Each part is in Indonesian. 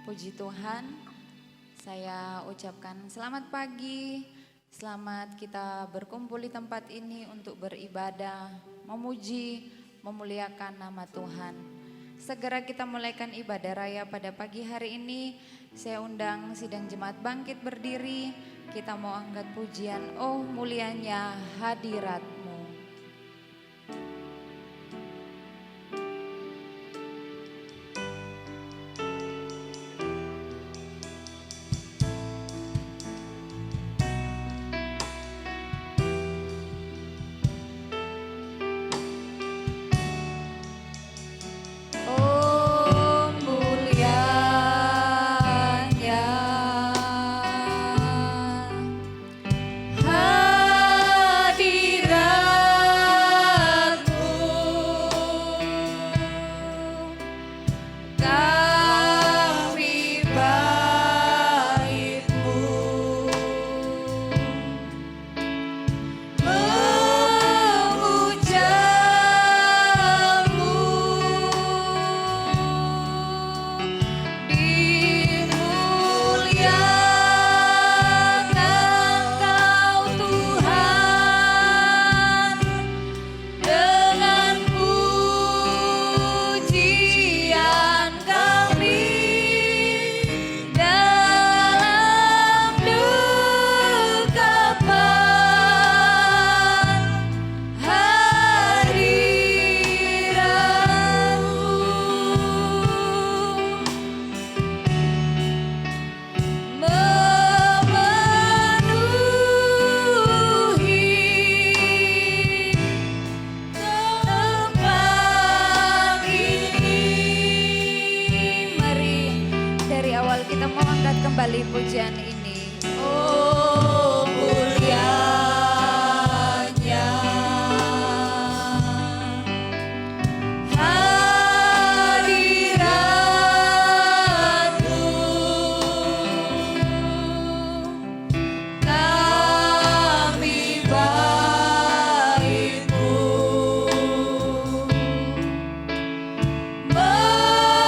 Puji Tuhan, saya ucapkan selamat pagi, selamat kita berkumpul di tempat ini untuk beribadah, memuji, memuliakan nama Tuhan. Segera kita mulaikan ibadah raya pada pagi hari ini. Saya undang sidang jemaat bangkit berdiri, kita mau angkat pujian, oh mulianya hadirat-Mu. Kembali pujian ini, oh mulianya hadirat-Mu, kami bait-Mu memuja.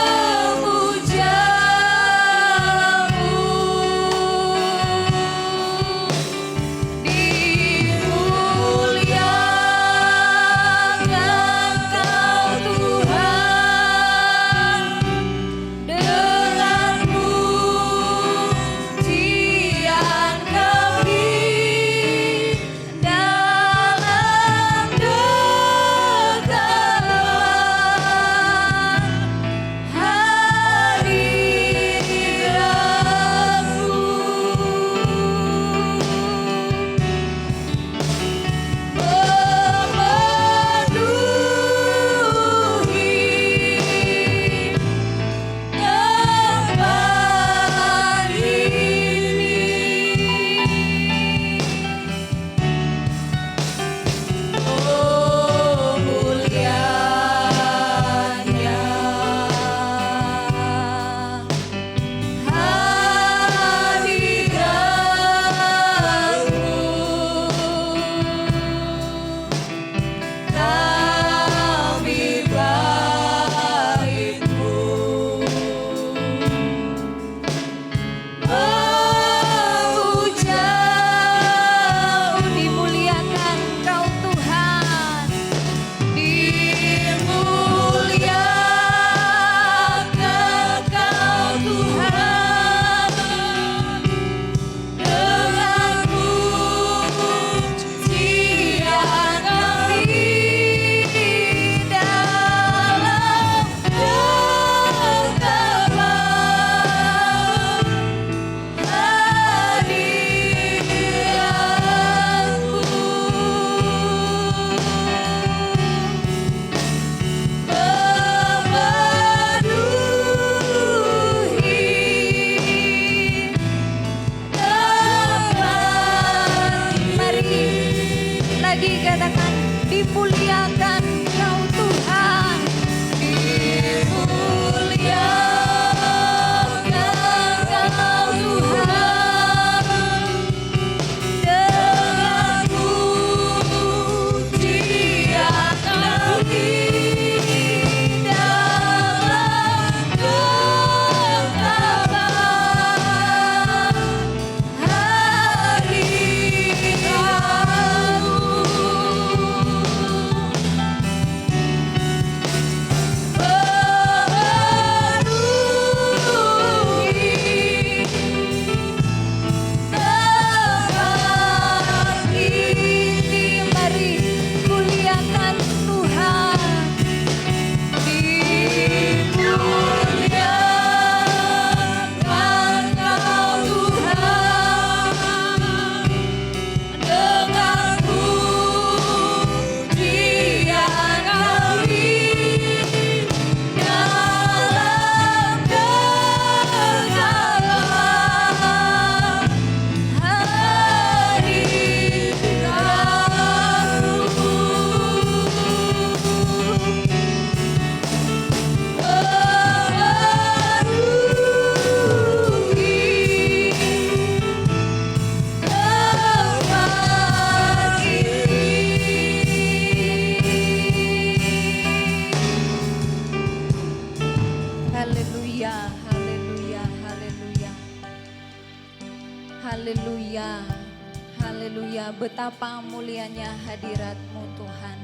Haleluya, haleluya, betapa mulianya hadirat-Mu Tuhan.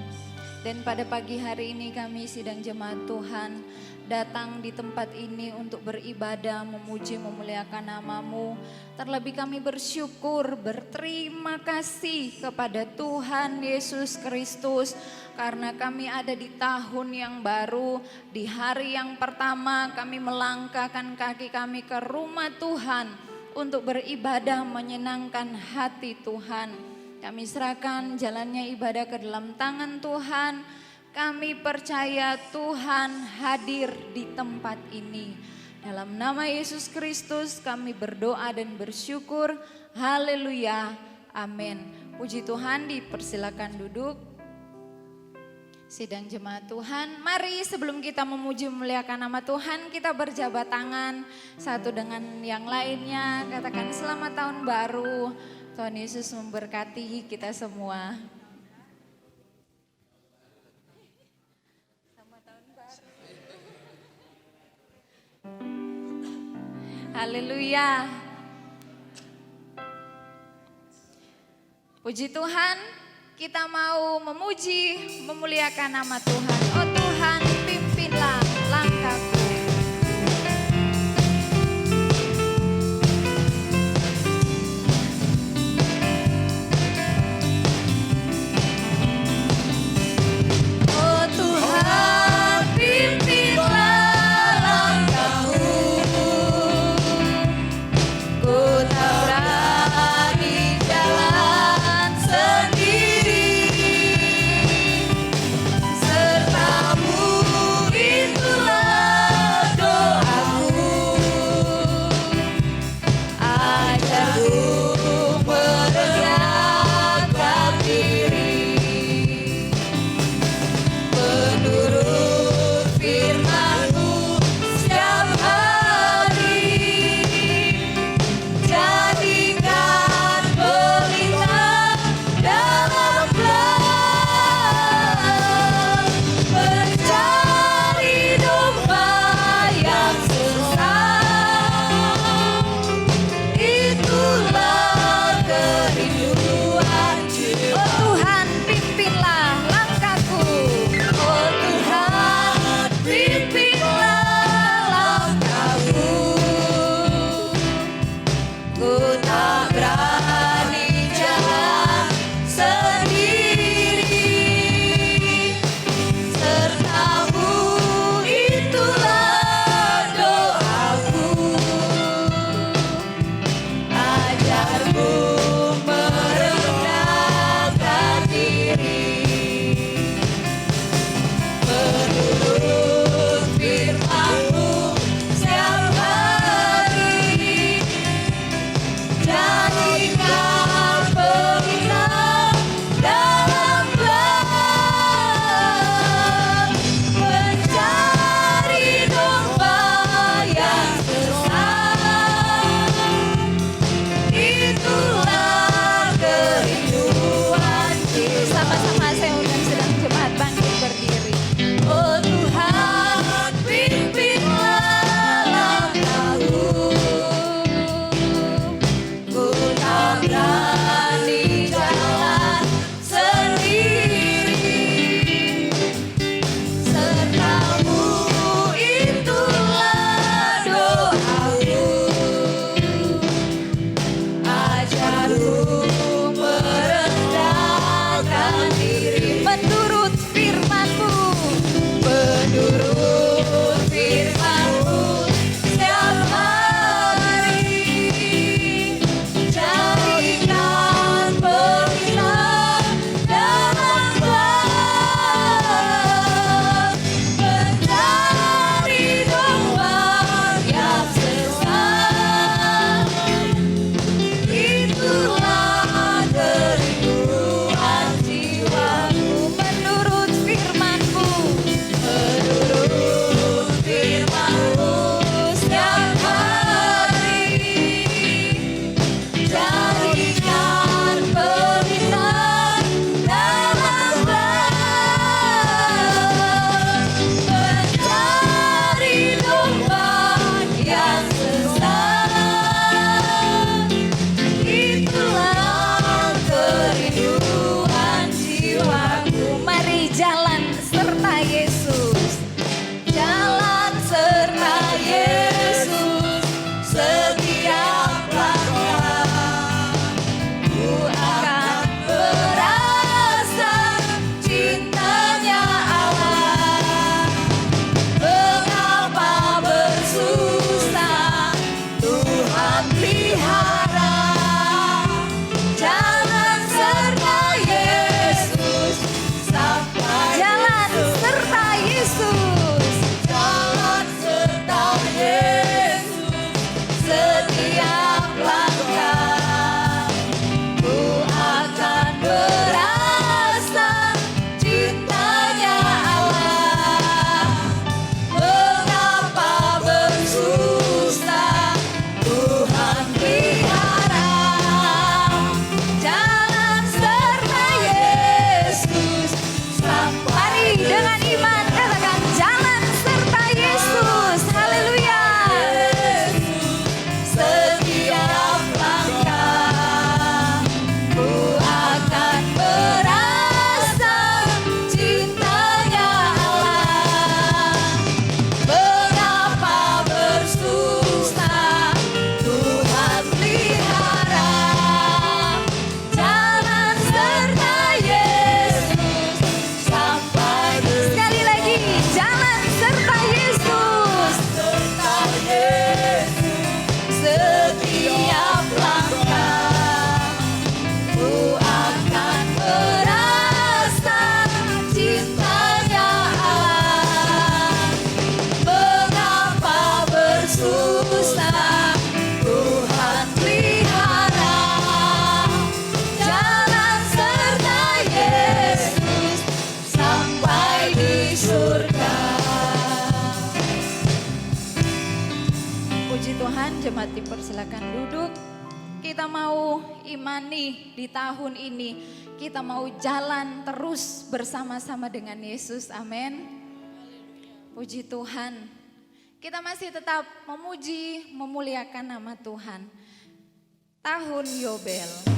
Dan pada pagi hari ini kami sidang jemaat Tuhan datang di tempat ini untuk beribadah, memuji, memuliakan nama-Mu. Terlebih kami bersyukur, berterima kasih kepada Tuhan Yesus Kristus karena kami ada di tahun yang baru, di hari yang pertama kami melangkahkan kaki kami ke rumah Tuhan untuk beribadah menyenangkan hati Tuhan. Kami serahkan jalannya ibadah ke dalam tangan Tuhan. Kami percaya Tuhan hadir di tempat ini. Dalam nama Yesus Kristus kami berdoa dan bersyukur. Haleluya. Amin. Puji Tuhan, dipersilakan duduk. Sidang jemaat Tuhan, mari sebelum kita memuji memuliakan nama Tuhan, kita berjabat tangan satu dengan yang lainnya. Katakan selamat tahun baru. Tuhan Yesus memberkati kita semua. Selamat tahun baru. Haleluya. Puji Tuhan, kita mau memuji, memuliakan nama Tuhan. Oh Tuhan, pimpinlah langkahku. Serta jemaat dipersilakan duduk. Kita mau imani di tahun ini. Kita mau jalan terus bersama-sama dengan Yesus. Amin. Puji Tuhan. Kita masih tetap memuji, memuliakan nama Tuhan. Tahun Yobel.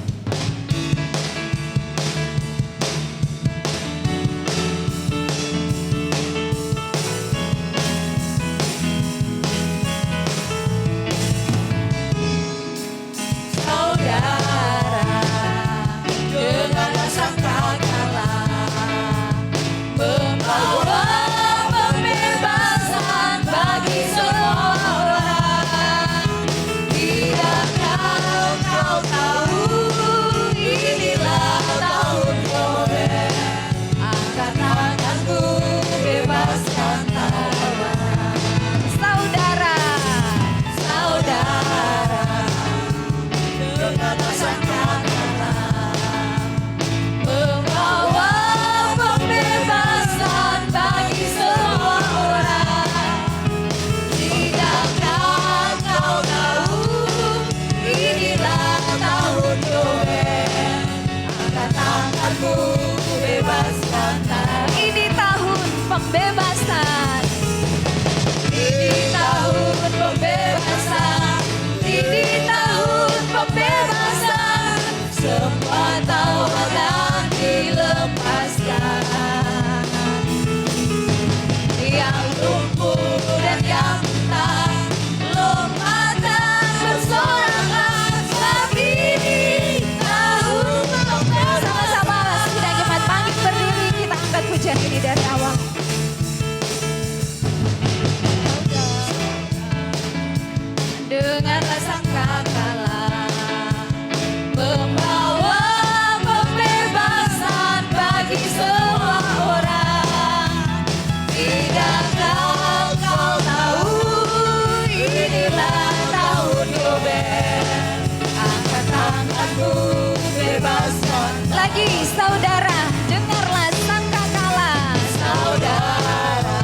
Pembebasan. Ini tahun pembebasan. Ini tahun pembebasan. Semua tawanan dilepaskan. Yang lumpuh dan yang buta lompatan bersorangan. Tapi tahun pembebasan. Sama-sama sidang jemaat bangkit berdiri, kita angkat pujian ini dari awal. Dengarlah sangkakala membawa pembebasan bagi semua orang. Tidakkah kau tahu inilah tahun Yobel? Angkat tanganmu bebaskan. Lagi saudara, dengarlah sangkakala. Saudara,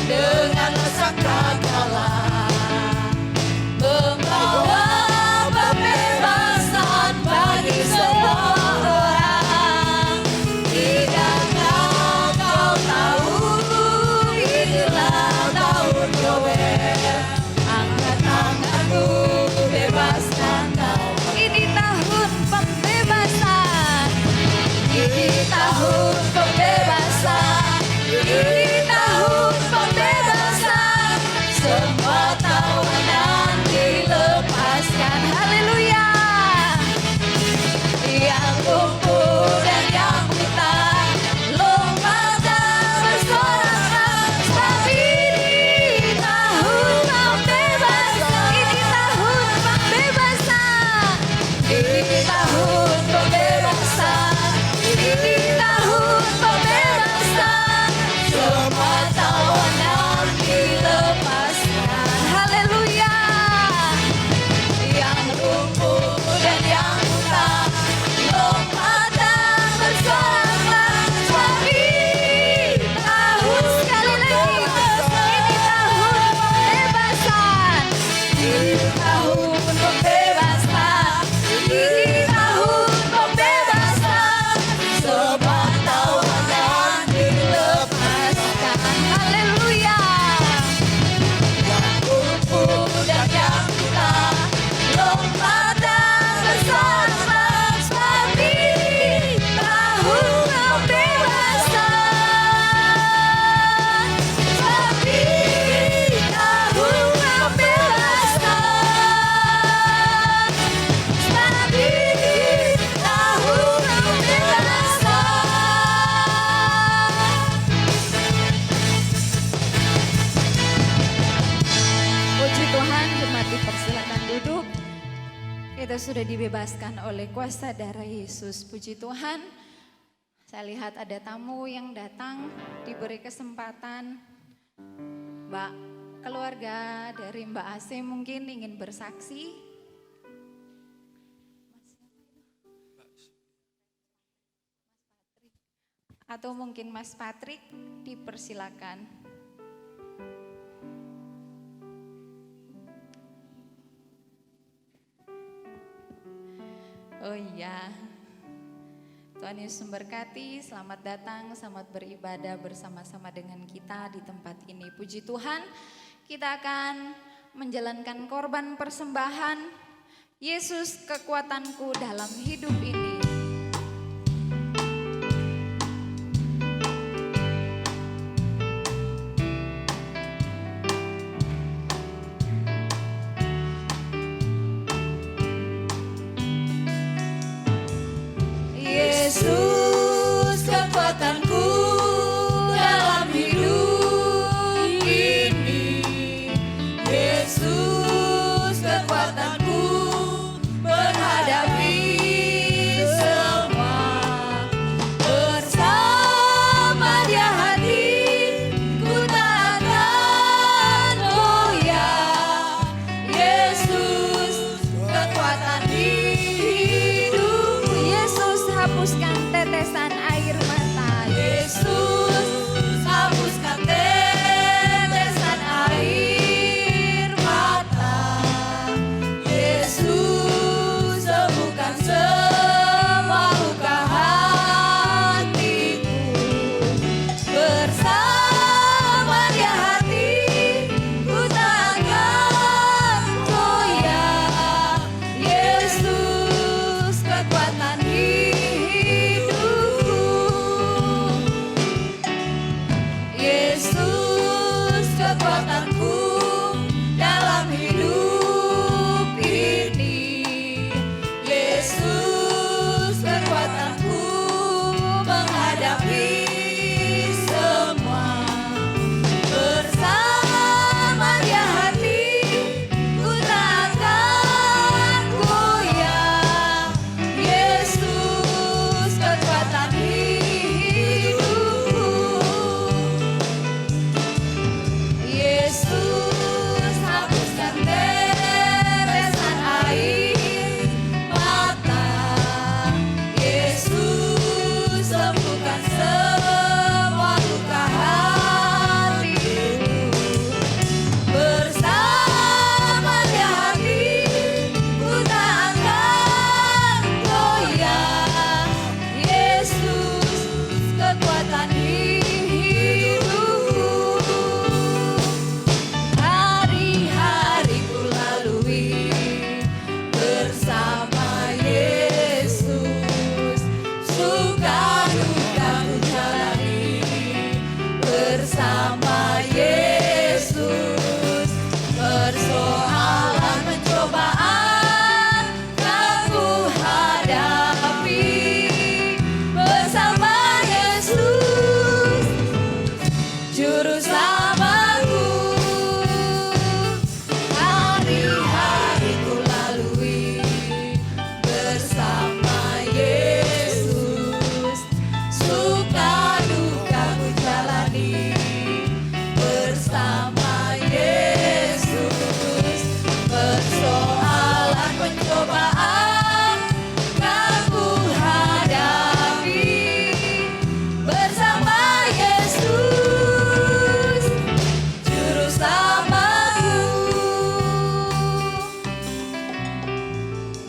dengarlah sangkakala. Membawa pembebasan bagi semua orang. Tidakkah kau tahu inilah tahun Yobel? Angkat tanganmu bebaskan kau. Ini tahun pembebasan. Ini tahun pembebasan. Ini tahun pembebasan. Semua tawanan dilepaskan. Haleluya. Yang lumpuh dan yang buta lompatan bersorangan. Tapi ini tahun pembebasan. Ini tahun pembebasan. Ini tahun pembebasan. Ini tahun pembebasan. Semua tawanan dilepaskan. Haleluya. Yang lumpuh dan yang buta lompatan bersorangan. Tapi tahun sekali lagi. Ini tahun pembebasan. Ini tahun pembebasan. Ini tahun pembebasan. Semua tawanan dilepaskan. Haleluya. Yang lumpuh dan yang buta lompatan bersorangan. Tapi tahun pembebasan. Tapi tahun pembebasan. Tapi tahun pembebasan. Puji Tuhan, jemaat dipersilakan duduk. Kita sudah dibebaskan oleh kuasa darah Yesus. Puji Tuhan. Saya lihat ada tamu yang datang, diberi kesempatan. Mbak, keluarga dari Mbak Ase mungkin ingin bersaksi. Atau mungkin Mas Patrick, dipersilakan. Oh iya, Tuhan Yesus memberkati. Selamat datang, selamat beribadah bersama-sama dengan kita di tempat ini. Puji Tuhan, kita akan menjalankan korban persembahan. Yesus kekuatanku dalam hidup ini. Yesus kekuatanku dalam hidup ini. Yesus kekuatanku menghadapi semua. Bersama Dia hatiku tak akan goyah. Yesus kekuatan hidup. Yesus hapuskan tetesan air mata. Yesus hapuskan tetesan air mata. Yesus sembuhkan semua luka hatiku. Bersama Dia hatiku takkan goyah. Yesus kekuatan hidupku. Yesus kekuatanku dalam hidup ini. Yesus kekuatanku menghadapi semua. Bersama Dia hatiku takkan goyah. Yesus kekuatan hidupku. Yesus hapuskan tetesan air mata. Yesus sembuhkan semua luka hatiku. Bersama Dia hatiku tak akan goyah. Yesus kekuatan hidupku. Hari-hariku lalui bersama Yesus. Suka duka ku jalani bersama Yesus. Persoalan pencobaan kan ku hadapi bersama Yesus, Juru Selamatku. Hari-hariku lalui bersama Yesus. Suka duka ku jalani bersama Yesus. Persoalan pencobaan kan ku hadapi bersama Yesus, Juru Selamatku.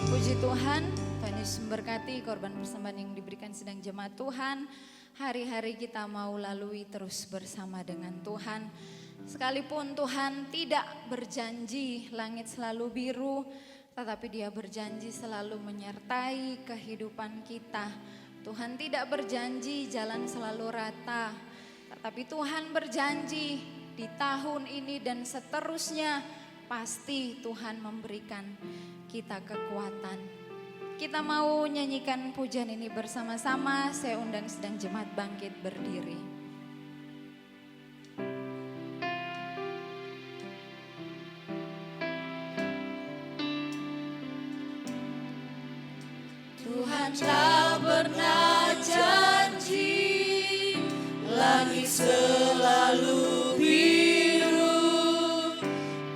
Puji Tuhan, Tuhan Yesus memberkati. Korban persembahan yang diberikan sedang jemaat Tuhan. Hari-hari kita mau lalui terus bersama dengan Tuhan. Sekalipun Tuhan tidak berjanji langit selalu biru, tetapi Dia berjanji selalu menyertai kehidupan kita. Tuhan tidak berjanji jalan selalu rata, tetapi Tuhan berjanji di tahun ini dan seterusnya pasti Tuhan memberikan kita kekuatan. Kita mau nyanyikan pujian ini bersama-sama. Saya undang sedang jemaat bangkit berdiri. Tuhan tak pernah janji langit selalu biru,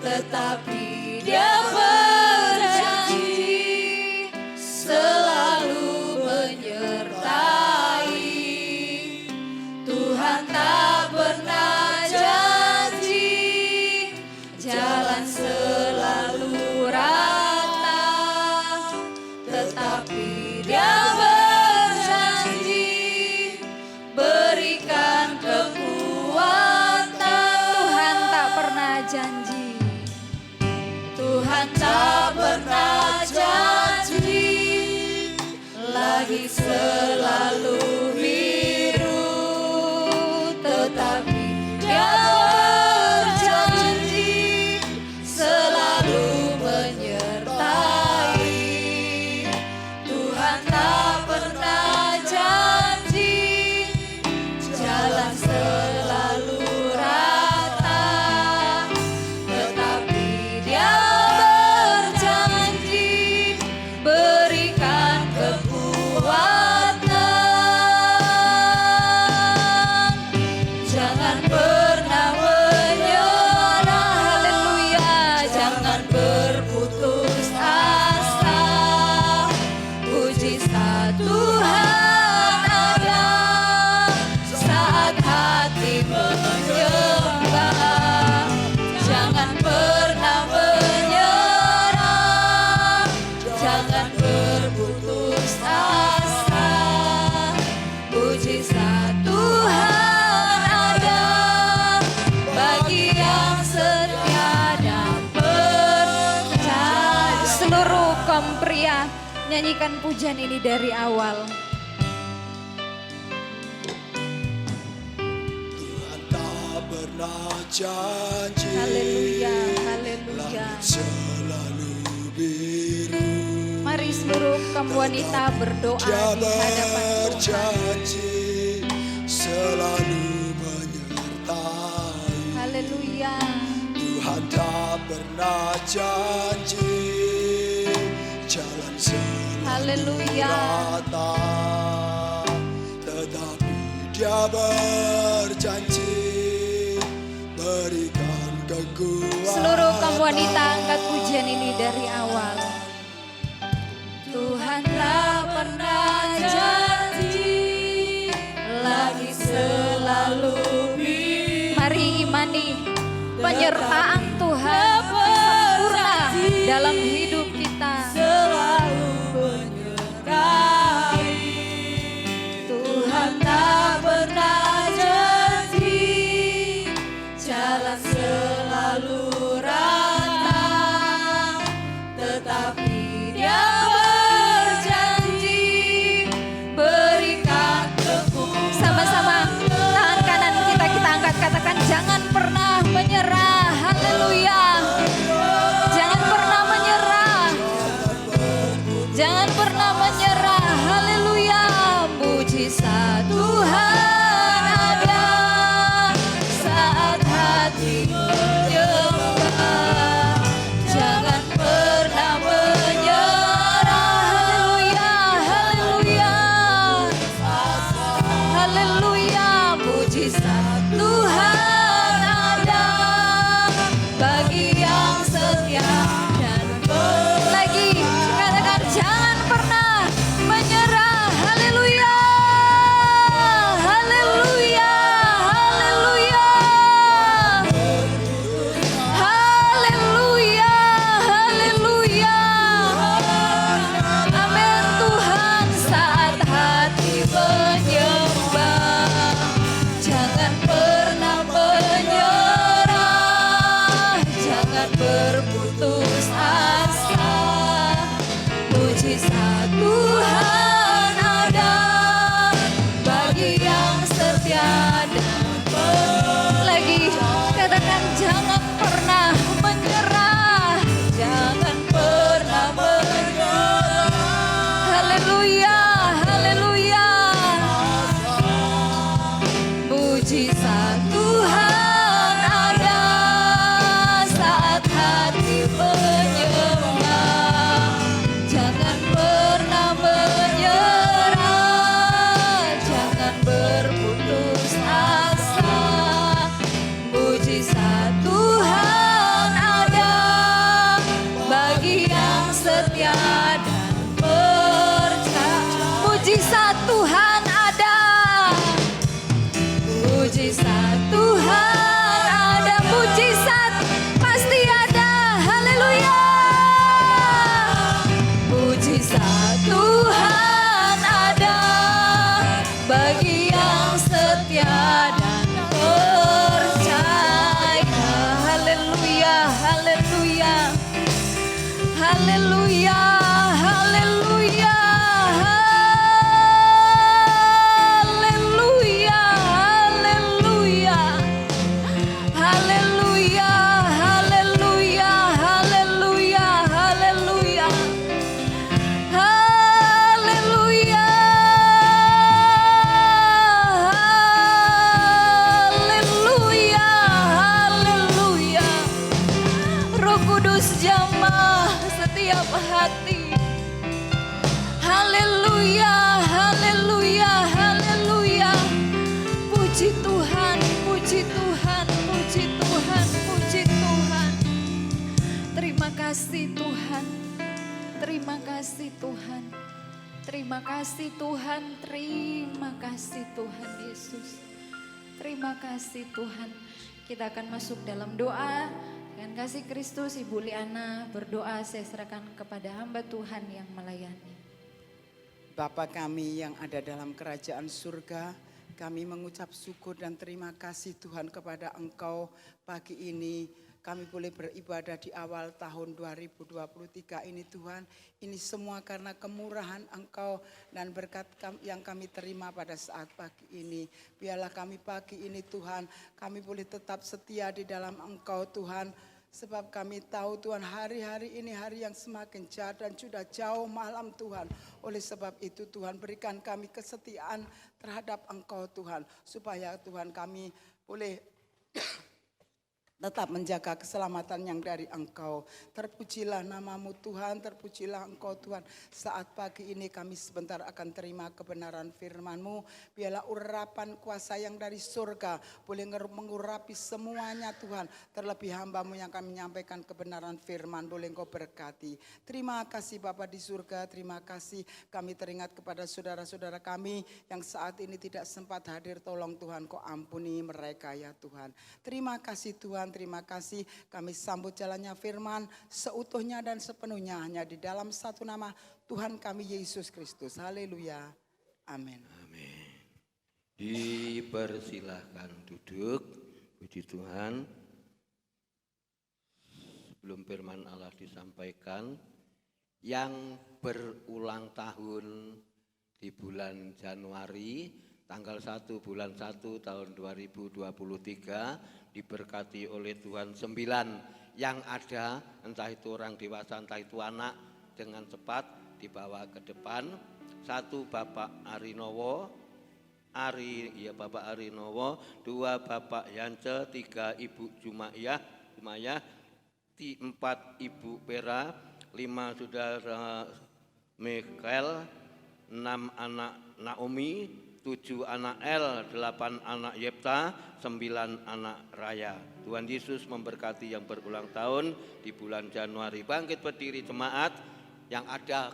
tetapi Dia berjanji selalu menyertai. Tuhan tak pernah janji jalan selalu rata, tetapi tetapi Dia berjanji berikan kekuatan. Tuhan tak pernah janji. Tuhan tak pernah janji lagi selalu biru, tetapi Dia berjanji selalu menyertai. Tuhan tak pernah janji jalan selalu rata, tetapi Dia berjanji berikan kekuatan. Jangan pernah menyerah, haleluya, jangan berputus asa. Mujizat Tuhan ada saat hati menyembah. Jangan pernah menyerah, jangan berputus asa. Mujizat Tuhan ada bagi yang setia dan percaya. Seluruh kaum pria nyanyikan pujian ini dari awal. Tuhan tak pernah janji, Haleluya, haleluya. langit selalu biru. Mari seluruh kaum wanita berdoa Dia di hadapan Tuhan. berjanji selalu menyertai. Haleluya. Tuhan tak pernah janji jalan selalu Haleluya. rata, tetapi Dia berjanji berikan kekuatan. Seluruh kaum wanita angkat pujian ini dari awal. Tuhan tak pernah janji lagi selalu biru. Mari imani penyertaan Tuhan sempurna dalam hidup kita. Selalu menyertai. Tuhan tak pernah janji jalan selalu rata, tetapi Dia berjanji berikan kekuatan. Sama-sama tangan kanan kita angkat, katakan jangan pernah menyerah. Haleluya. Jangan pernah menyerah. Jangan pernah menyerah. Haleluya. Mujizat Tuhan ada Saat hati menyembah, jangan pernah menyerah. Haleluya. Haleluya. Haleluya. Mujizat Tuhan ada bagi yang setia dan Lagi katakan jangan pernah menyerah. Haleluya. Haleluya. Haleluya. Haleluya. Haleluya. Amin Tuhan. Saat hati menyembah, jangan pernah menyerah, jangan berputus asa. Mujizat Tuhan ada bagi yang setia dan Lagi katakan jangan pernah menyerah. jangan pernah menyerah. Haleluya. Haleluya. Mujizat Tuhan ada saat hati menyembah. Jangan pernah menyerah, jangan berputus asa. Mujizat Tuhan ada bagi yang setia dan percaya. Mujizat Tuhan ada. Mujizat Tuhan ada, mujizat pasti ada. Haleluya. Mujizat Tuhan haleluya, haleluya, haleluya. Puji Tuhan, puji Tuhan, puji Tuhan, puji Tuhan. Terima kasih Tuhan, terima kasih Tuhan, terima kasih Tuhan, terima kasih Tuhan Yesus. Terima kasih Tuhan. Kita akan masuk dalam doa. Dengan kasih Kristus, Ibu Liana berdoa, saya serahkan kepada hamba Tuhan yang melayani. Bapa kami yang ada dalam kerajaan surga, kami mengucap syukur dan terima kasih Tuhan kepada Engkau pagi ini. Kami boleh beribadah di awal tahun 2023 ini Tuhan. Ini semua karena kemurahan Engkau dan berkat yang kami terima pada saat pagi ini. Biarlah kami pagi ini Tuhan, kami boleh tetap setia di dalam Engkau Tuhan. Sebab kami tahu Tuhan hari-hari ini hari yang semakin jahat dan sudah jauh malam Tuhan. Oleh sebab itu Tuhan berikan kami kesetiaan terhadap Engkau Tuhan. Supaya Tuhan kami boleh tetap menjaga keselamatan yang dari Engkau. Terpujilah namamu Tuhan, terpujilah Engkau Tuhan. Saat pagi ini kami sebentar akan terima kebenaran firman-Mu. Biarlah urapan kuasa yang dari surga boleh mengurapi semuanya Tuhan. Terlebih hamba-Mu yang kami menyampaikan kebenaran firman, boleh Engkau berkati. Terima kasih Bapa di surga, terima kasih kami teringat kepada saudara-saudara kami yang saat ini tidak sempat hadir. Tolong Tuhan Kau ampuni mereka ya Tuhan. Terima kasih Tuhan. Terima kasih kami sambut jalannya firman seutuhnya dan sepenuhnya hanya di dalam satu nama Tuhan kami Yesus Kristus. Haleluya. Amin. Amin. Dipersilahkan duduk. Puji Tuhan. Sebelum firman Allah disampaikan, yang berulang tahun di bulan Januari tanggal 1 bulan 1 tahun 2023 diberkati oleh Tuhan 9 yang ada, entah itu orang dewasa entah itu anak, dengan cepat dibawa ke depan. 1 Bapak Arinowo, Bapak Arinowo, 2 Bapak Yance, 3 Ibu Jumayah, 4 Ibu Pera, 5 Saudara Michael, 6 anak Naomi, 7 anak El, 8 anak Yepta, 9 anak Raya. Tuhan Yesus memberkati yang berulang tahun di bulan Januari. Bangkit berdiri jemaat yang ada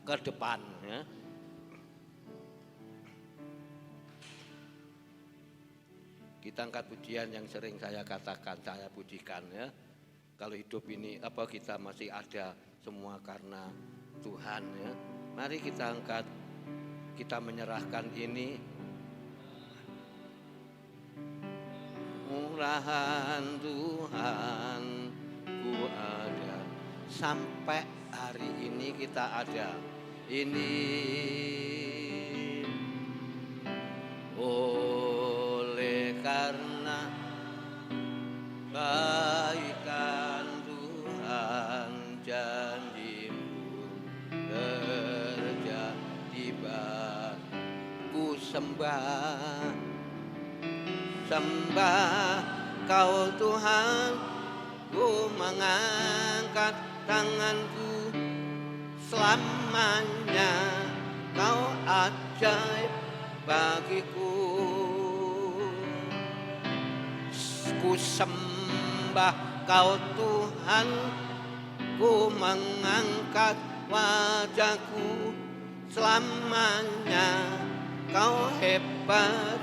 ke depan ya. Kita angkat pujian yang sering saya katakan, saya pujikan ya. Kalau hidup ini kita masih ada semua karena Tuhan ya. Mari kita angkat, kita menyerahkan ini. Murahan Tuhan ku ada, sampai hari ini kita ada. Ini oleh karena kebaikan Tuhan, janji-Mu terjadi. Ku sembah Kau Tuhan, ku mengangkat tanganku. Selamanya Kau ajaib bagiku. Ku sembah Kau Tuhan, ku mengangkat wajahku. Selamanya Kau hebat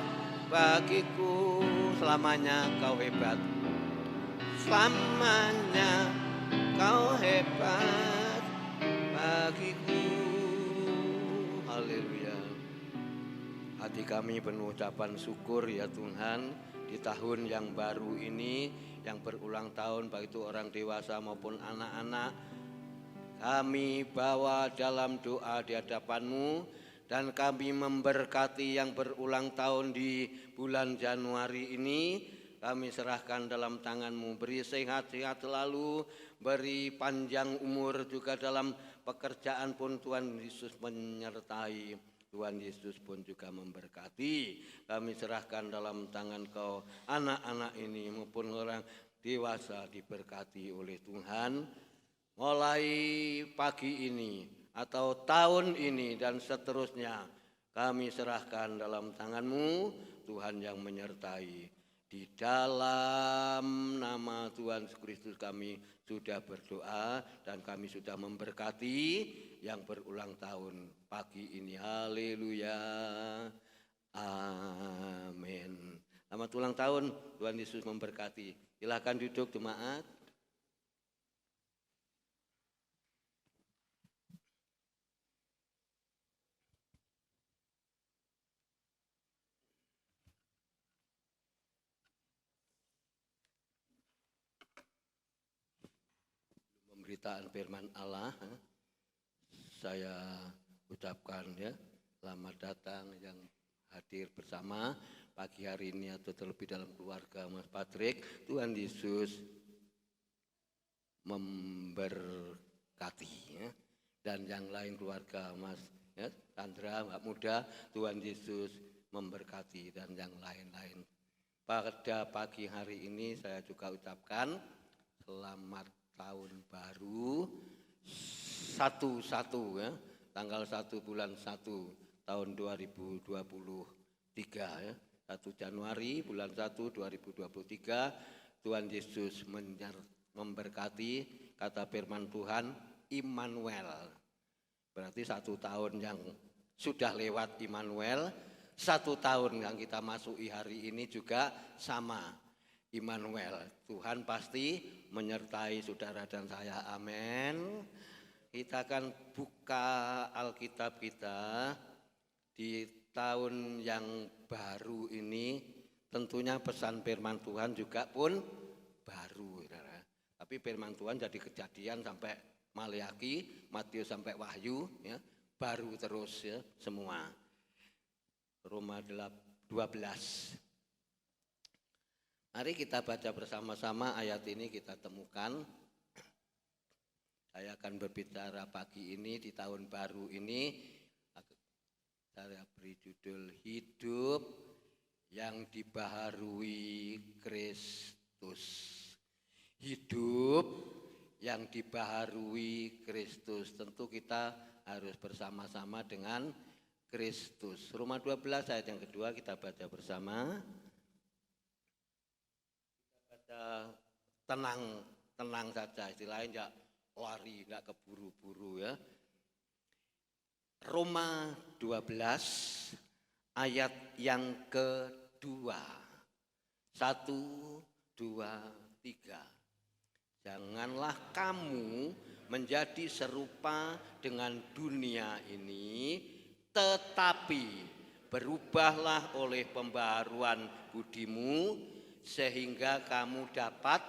bagiku. Selamanya Kau hebat, selamanya Kau hebat bagiku. Haleluya. Hati kami penuh ucapan syukur ya Tuhan, di tahun yang baru ini, yang berulang tahun baik itu orang dewasa maupun anak-anak, kami bawa dalam doa di hadapan-Mu. Dan kami memberkati yang berulang tahun di bulan Januari ini. Kami serahkan dalam tangan-Mu. Beri sehat-sehat selalu, beri panjang umur juga dalam pekerjaan pun Tuhan Yesus menyertai. Tuhan Yesus pun juga memberkati. Kami serahkan dalam tangan Kau anak-anak ini maupun orang dewasa diberkati oleh Tuhan. Mulai pagi ini atau tahun ini dan seterusnya kami serahkan dalam tangan-Mu, Tuhan yang menyertai. Di dalam nama Tuhan Yesus Kristus kami sudah berdoa dan kami sudah memberkati yang berulang tahun pagi ini. Haleluya. Amin. Selamat ulang tahun, Tuhan Yesus memberkati. Silakan duduk jemaat. Pemberitaan firman Allah, saya ucapkan ya, selamat datang yang hadir bersama pagi hari ini atau terlebih dalam keluarga Mas Patrick. Tuhan Yesus memberkati ya. Dan yang lain keluarga Mas ya, Sandra, Mbak Muda, Tuhan Yesus memberkati dan yang lain-lain. Pada pagi hari ini saya juga ucapkan selamat tahun baru 11 ya, tanggal 1 bulan 1 tahun 2023 ya, 1 Januari bulan 1 2023. Tuhan Yesus memberkati, kata firman Tuhan, Immanuel. Berarti 1 tahun yang sudah lewat Immanuel, 1 tahun yang kita masuki hari ini juga sama. Immanuel, Tuhan pasti menyertai saudara dan saya, amin. Kita akan buka Alkitab kita di tahun yang baru ini. Tentunya pesan firman Tuhan juga pun baru, saudara. Tapi firman Tuhan jadi Kejadian sampai Maleaki, Matius sampai Wahyu, ya, baru terus ya semua. Roma 12. Mari kita baca bersama-sama ayat ini, kita temukan. Saya akan berbicara pagi ini di tahun baru ini. Saya beri judul Hidup yang Dibaharui Kristus. Hidup yang dibaharui Kristus. Tentu kita harus bersama-sama dengan Kristus. Roma 12 ayat yang kedua kita baca bersama. Tenang saja, istilahnya enggak lari, enggak keburu-buru ya. Roma 12 ayat yang kedua. 1, 2, 3. Janganlah kamu menjadi serupa dengan dunia ini, tetapi berubahlah oleh pembaharuan budimu, sehingga kamu dapat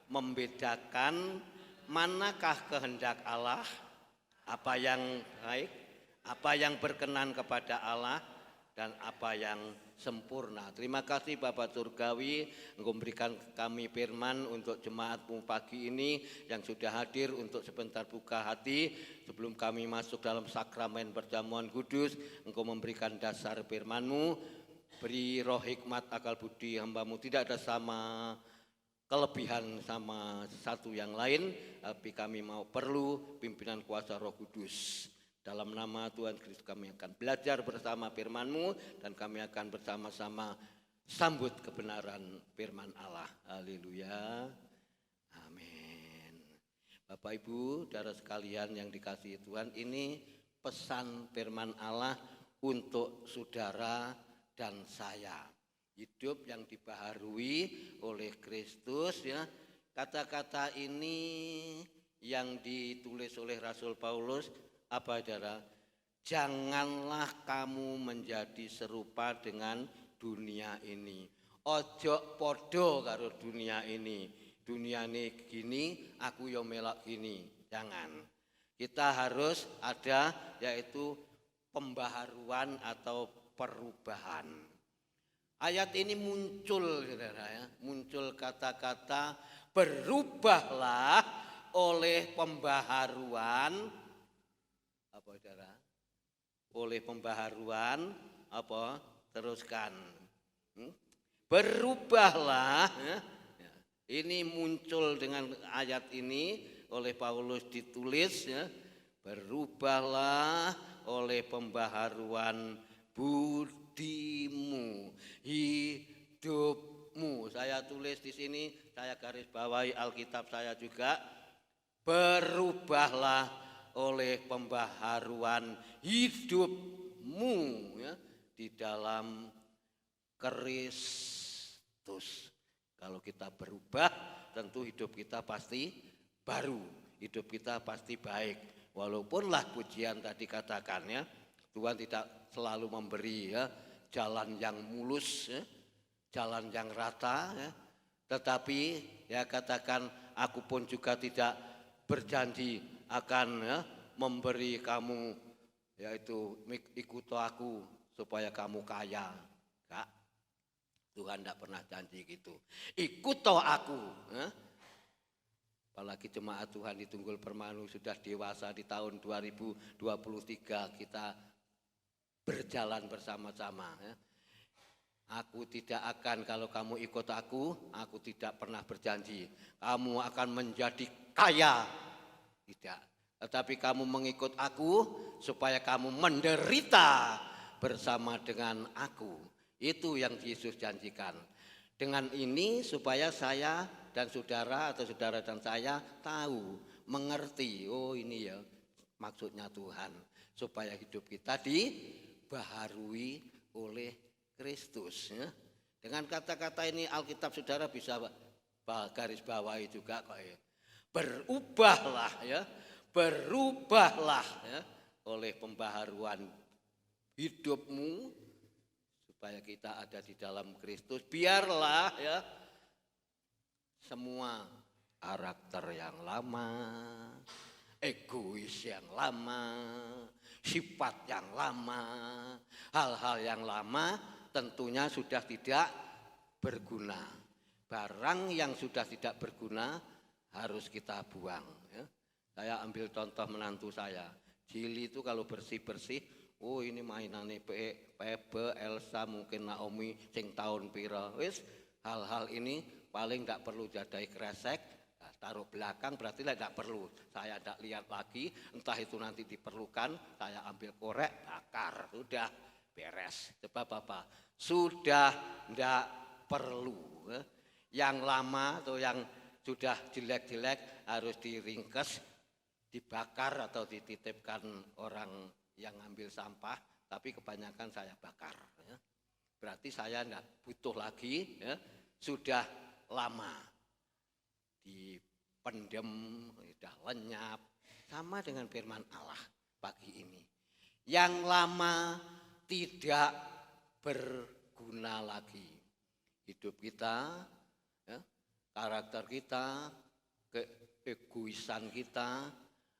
membedakan manakah kehendak Allah, apa yang baik, apa yang berkenan kepada Allah, dan apa yang sempurna. Terima kasih Bapak Surgawi, Engkau memberikan kami firman untuk jemaat-Mu pagi ini yang sudah hadir untuk sebentar buka hati. Sebelum kami masuk dalam sakramen perjamuan kudus, Engkau memberikan dasar firman-Mu. Beri roh hikmat akal budi hamba-Mu, tidak ada sama kelebihan sama satu yang lain, tapi kami mau perlu pimpinan kuasa Roh Kudus. Dalam nama Tuhan Kristus kami akan belajar bersama firman-Mu dan kami akan bersama-sama sambut kebenaran firman Allah. Haleluya. Amin. Bapak Ibu, saudara sekalian yang dikasihi Tuhan, ini pesan firman Allah untuk saudara dan saya. Hidup yang dibaharui oleh Kristus ya. Kata-kata ini yang ditulis oleh Rasul Paulus apa saudara? Janganlah kamu menjadi serupa dengan dunia ini. Ojo podo karo dunia ini. Dunia ini gini, aku yo melok gini. Jangan. Kita harus ada yaitu pembaharuan atau perubahan. Ayat ini muncul, saudara ya, muncul kata-kata berubahlah oleh pembaharuan apa saudara? Oleh pembaharuan apa? Teruskan. Berubahlah ya. Ini muncul dengan ayat ini oleh Paulus ditulis ya. berubahlah oleh pembaharuan budimu, hidupmu. Saya tulis di sini, saya garis bawahi Alkitab saya juga. Berubahlah oleh pembaharuan hidupmu ya, di dalam Kristus. Kalau kita berubah, tentu hidup kita pasti baru, hidup kita pasti baik. Walaupunlah pujian tadi katakannya, Tuhan tidak selalu memberi ya, jalan yang mulus, ya, jalan yang rata, ya. Tetapi ya katakan, aku pun juga tidak berjanji akan ya, memberi kamu, yaitu ikut aku supaya kamu kaya. Enggak. Tuhan tidak pernah janji gitu. Ikut aku. Ya. Apalagi jemaat Tuhan di Tunggul Permanu sudah dewasa di tahun 2023 kita berjalan bersama-sama. Ya. Aku tidak akan, kalau kamu ikut aku tidak pernah berjanji kamu akan menjadi kaya. Tidak. Tetapi kamu mengikut aku supaya kamu menderita bersama dengan aku. Itu yang Yesus janjikan. Dengan ini supaya saya dan saudara atau saudara dan saya tahu, mengerti, oh ini ya maksudnya Tuhan. Supaya hidup kita dibaharui oleh Kristus. Ya. Dengan kata-kata ini Alkitab saudara bisa garis bawahi juga kok ya. Berubahlah ya, berubahlah ya oleh pembaharuan hidupmu supaya kita ada di dalam Kristus. Biarlah ya semua karakter yang lama, egois yang lama, sifat yang lama, hal-hal yang lama tentunya sudah tidak berguna. Barang yang sudah tidak berguna harus kita buang. Ya. Saya ambil contoh menantu saya. Jili itu kalau bersih-bersih, oh ini mainannya Pebe, Elsa, mungkin Naomi, sing tahun pira. Wis hal-hal ini paling tidak perlu jadai kresek, taruh belakang berarti tidak perlu. Saya tidak lihat lagi, entah itu nanti diperlukan, saya ambil korek, bakar, sudah beres. Sebab apa? Sudah tidak perlu. Yang lama atau yang sudah jelek-jelek harus diringkes, dibakar atau dititipkan orang yang ngambil sampah, tapi kebanyakan saya bakar. Berarti saya tidak butuh lagi, ya, sudah lama dipendem, sudah lenyap. Sama dengan firman Allah pagi ini. Yang lama tidak berguna lagi. Hidup kita, ya, karakter kita, keegoisan kita,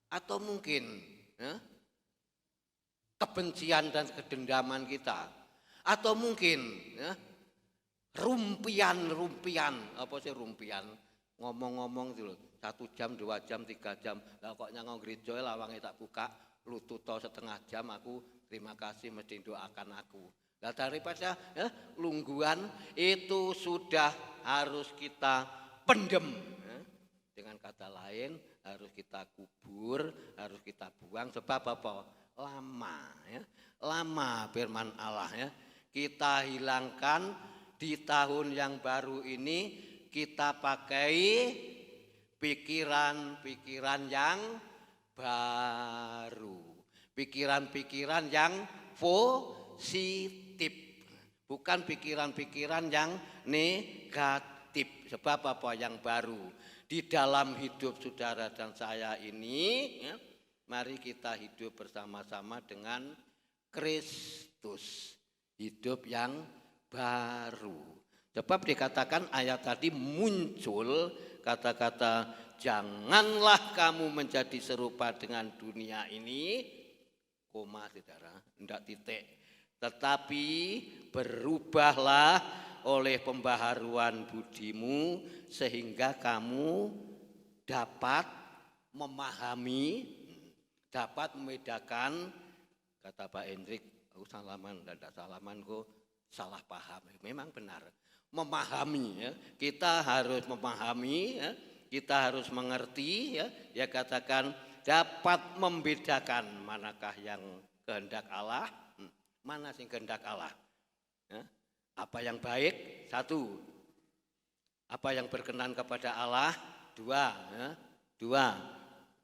atau mungkin ya, kebencian dan kedendaman kita, atau mungkin ya, rumpian, apa sih rumpian? Ngomong-ngomong dulu, 1 jam, 2 jam, 3 jam, lah kok nyangong gereja lawangnya tak buka, lututo setengah jam, aku terima kasih mesti doakan aku. Lah daripada ya, lungguan itu sudah harus kita pendem. Ya. Dengan kata lain harus kita kubur, harus kita buang. Sebab apa? Lama. Ya. Lama firman Allah. Ya. Kita hilangkan di tahun yang baru ini, kita pakai pikiran-pikiran yang baru. Pikiran-pikiran yang positif. Bukan pikiran-pikiran yang negatif. Sebab apa? Yang baru. Di dalam hidup saudara dan saya ini, ya, mari kita hidup bersama-sama dengan Kristus. Hidup yang baru. Sebab dikatakan ayat tadi muncul kata-kata janganlah kamu menjadi serupa dengan dunia ini, koma saudara, enggak titik. Tetapi berubahlah oleh pembaharuan budimu sehingga kamu dapat memahami, dapat membedakan, kata Pak Hendrik, salaman, tidak salaman kok salah paham. Memang benar. Memahami, ya. Kita harus memahami, ya. Kita harus mengerti, ya. Ya katakan dapat membedakan manakah yang kehendak Allah, mana sing kehendak Allah. Apa yang baik, satu. Apa yang berkenan kepada Allah, dua.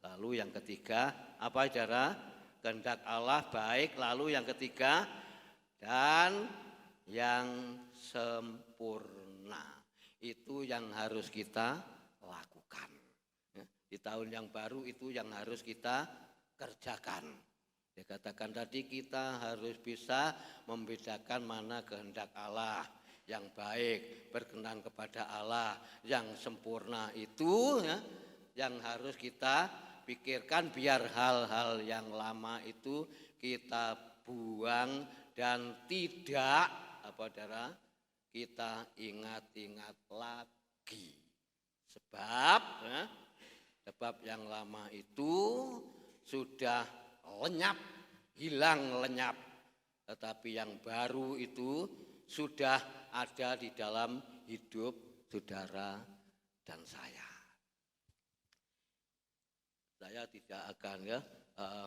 Lalu yang ketiga, apa saudara? Kehendak Allah baik, lalu yang ketiga, dan yang sempurna. Itu yang harus kita lakukan. Di tahun yang baru itu yang harus kita kerjakan. Dikatakan tadi kita harus bisa membedakan mana kehendak Allah yang baik, berkenan kepada Allah, yang sempurna itu yang harus kita pikirkan biar hal-hal yang lama itu kita buang dan tidak saudara kita ingat-ingat lagi. Sebab yang lama itu sudah lenyap, hilang lenyap. Tetapi yang baru itu sudah ada di dalam hidup saudara dan saya. Saya tidak akan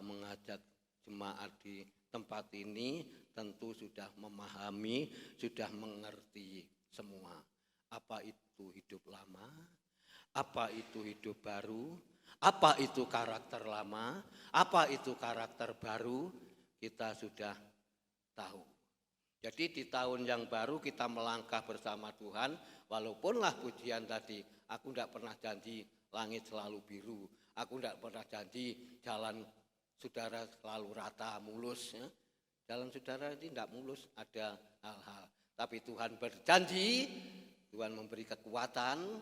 mengajak jemaat di tempat ini, tentu sudah memahami, sudah mengerti semua. Apa itu hidup lama? Apa itu hidup baru? Apa itu karakter lama? Apa itu karakter baru? Kita sudah tahu. Jadi di tahun yang baru kita melangkah bersama Tuhan. Walaupunlah pujian tadi, aku tidak pernah janji langit selalu biru. Aku tidak pernah janji jalan saudara selalu rata, mulus. Jalan saudara ini tidak mulus, ada hal-hal. Tapi Tuhan berjanji, Tuhan memberi kekuatan,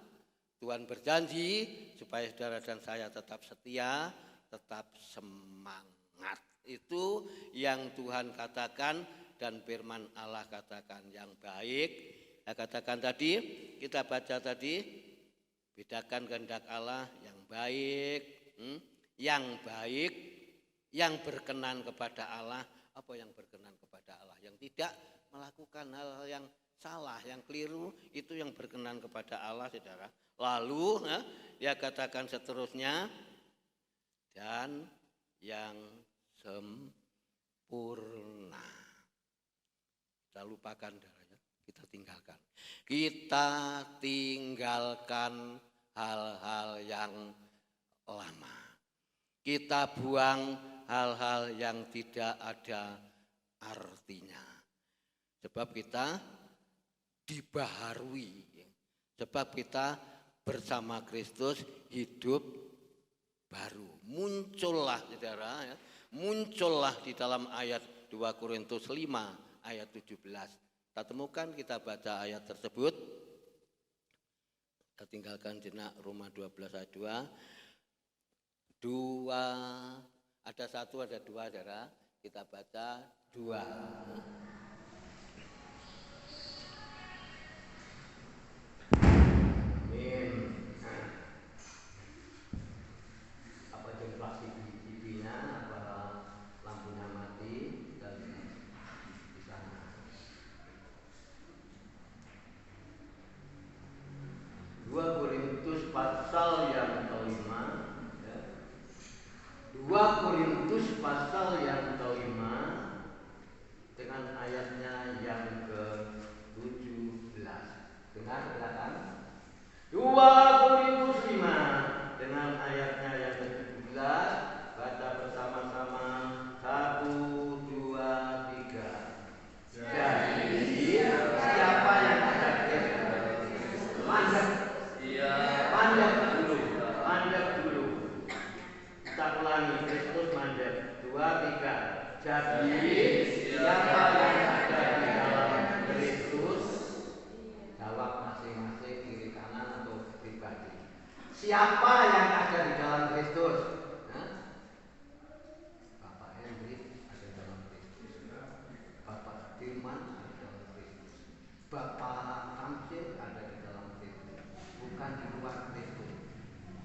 Tuhan berjanji supaya saudara dan saya tetap setia, tetap semangat. Itu yang Tuhan katakan dan firman Allah katakan yang baik. Saya katakan tadi, kita baca tadi, bedakan kehendak Allah yang baik, yang berkenan kepada Allah. Apa yang berkenan kepada Allah? Yang tidak melakukan hal yang salah, yang keliru, itu yang berkenan kepada Allah, saudara. Lalu dia katakan seterusnya, dan yang sempurna. Kita lupakan, saudara, kita tinggalkan. Kita tinggalkan hal-hal yang lama. Kita buang hal-hal yang tidak ada artinya. Sebab kita dibaharui. Sebab kita bersama Kristus hidup baru. Muncullah saudara, muncullah di dalam ayat 2 Korintus 5 ayat 17. Kita temukan, kita baca ayat tersebut. Kita tinggalkan jenak Roma 12 ayat 2. Ada satu, ada dua, saudara. Kita baca 2. Apa jumlah TV-nya, apa lampunya mati dan di sana. 2 Korintus pasal yang kelima. 2 Korintus pasal yang kelima dengan ayatnya yang ke-17. Dengar silakan. 2 Korintus 5 dengan ayatnya yang ke-17. Baca bersama-sama. 1, 2, 3. Jadi siapa yang ada mandek dulu. Kita ulangi, Kristus mandek. 2, 3. Jadi siapa yang ada di dalam Kristus, jawab masing-masing kiri kanan atau pribadi. Siapa yang ada di dalam Kristus? Bapak Hendrik ada di dalam Kristus. Bapak Dirman ada di dalam Kristus. Bapak Tamsil ada di dalam Kristus. Bukan di luar Kristus.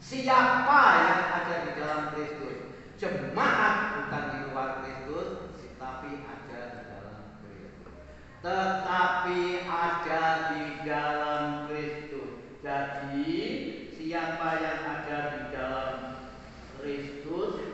Siapa yang ada di dalam Kristus? Jemaat bukan di luar Kristus, tapi ada di dalam Kristus. Tetapi ada di dalam Kristus. Jadi siapa yang ada di dalam Kristus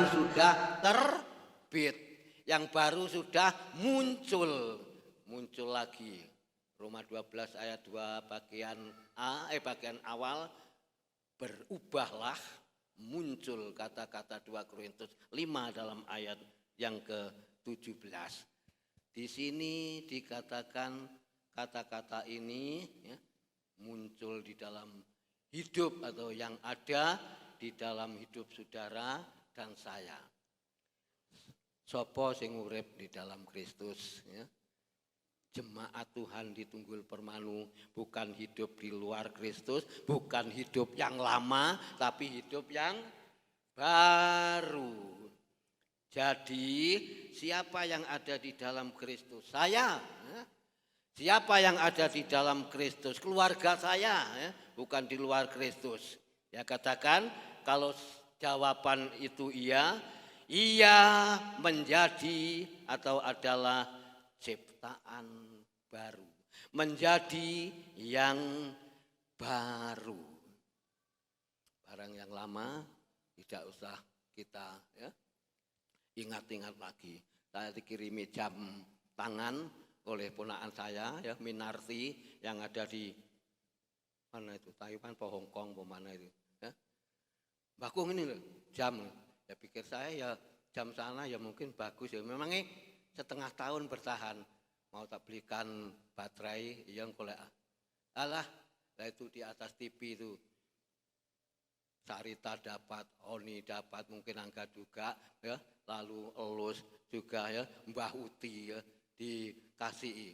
baru sudah terbit, yang baru sudah muncul lagi. Roma 12 ayat 2 bagian awal, berubahlah, muncul kata-kata 2 Korintus 5 dalam ayat yang ke-17. Di sini dikatakan kata-kata ini ya, muncul di dalam hidup atau yang ada di dalam hidup saudara dan saya. Sopo sing urip di dalam Kristus ya. Jemaat Tuhan di Tunggul Permanu bukan hidup di luar Kristus, bukan hidup yang lama, tapi hidup yang baru. Jadi siapa yang ada di dalam Kristus? Saya. Ya. Siapa yang ada di dalam Kristus? Keluarga saya, ya. Bukan di luar Kristus. Ya katakan kalau jawaban itu iya, ia menjadi atau adalah ciptaan baru, menjadi yang baru. Barang yang lama tidak usah kita ya, ingat-ingat lagi. Saya dikirimi jam tangan oleh ponakan saya ya, Minarti yang ada di mana itu, Taiwan, Hong Kong, mana itu ya. Bakung ini loh, jam. Ya pikir saya ya jam sana ya mungkin bagus ya. Memangnya setengah tahun bertahan. Mau tak belikan baterai yang kolek. Alah, itu di atas TV itu. Sarita dapat, Oni dapat, mungkin Angga juga ya. Lalu Elus juga ya, Mbah Uti ya dikasihi.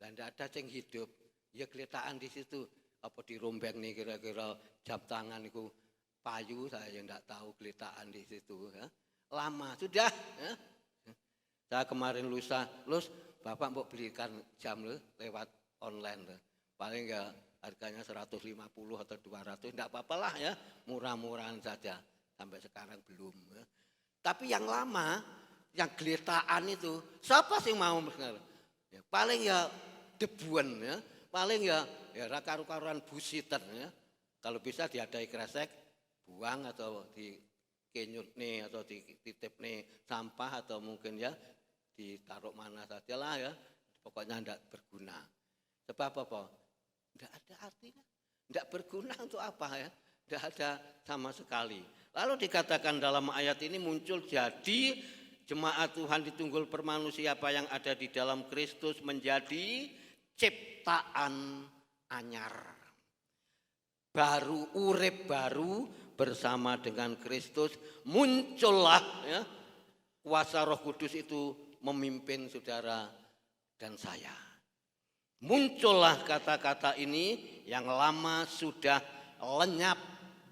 Dan tidak ada yang hidup. Ya kelihatan di situ. Apa di rombeng nih kira-kira jam tangan itu payu, saya yang tidak tahu kelihatan di situ ya. Lama sudah ya. Saya kemarin lusa, Bapak mau belikan jam lewat online. Paling enggak harganya 150 atau 200, enggak apa-apalah ya, murah-murahan saja. Sampai sekarang belum ya. Tapi yang lama, yang geletaan itu, siapa sih mau sekarang? Ya, paling ya debuan ya, paling ya karu-karuan busiter ya. Kalau bisa diadai kresek, buang atau di kenyut nih atau dititip nih sampah atau mungkin ya ditaruh mana saja lah ya, pokoknya tidak berguna. Sebab apa? Tidak ada artinya, tidak berguna untuk apa ya, tidak ada sama sekali. Lalu dikatakan dalam ayat ini muncul jadi jemaat Tuhan di Tunggul Permanu, siapa yang ada di dalam Kristus menjadi ciptaan anyar. Baru, urip baru bersama dengan Kristus, muncullah ya, kuasa Roh Kudus itu memimpin saudara dan saya. Muncullah kata-kata ini yang lama sudah lenyap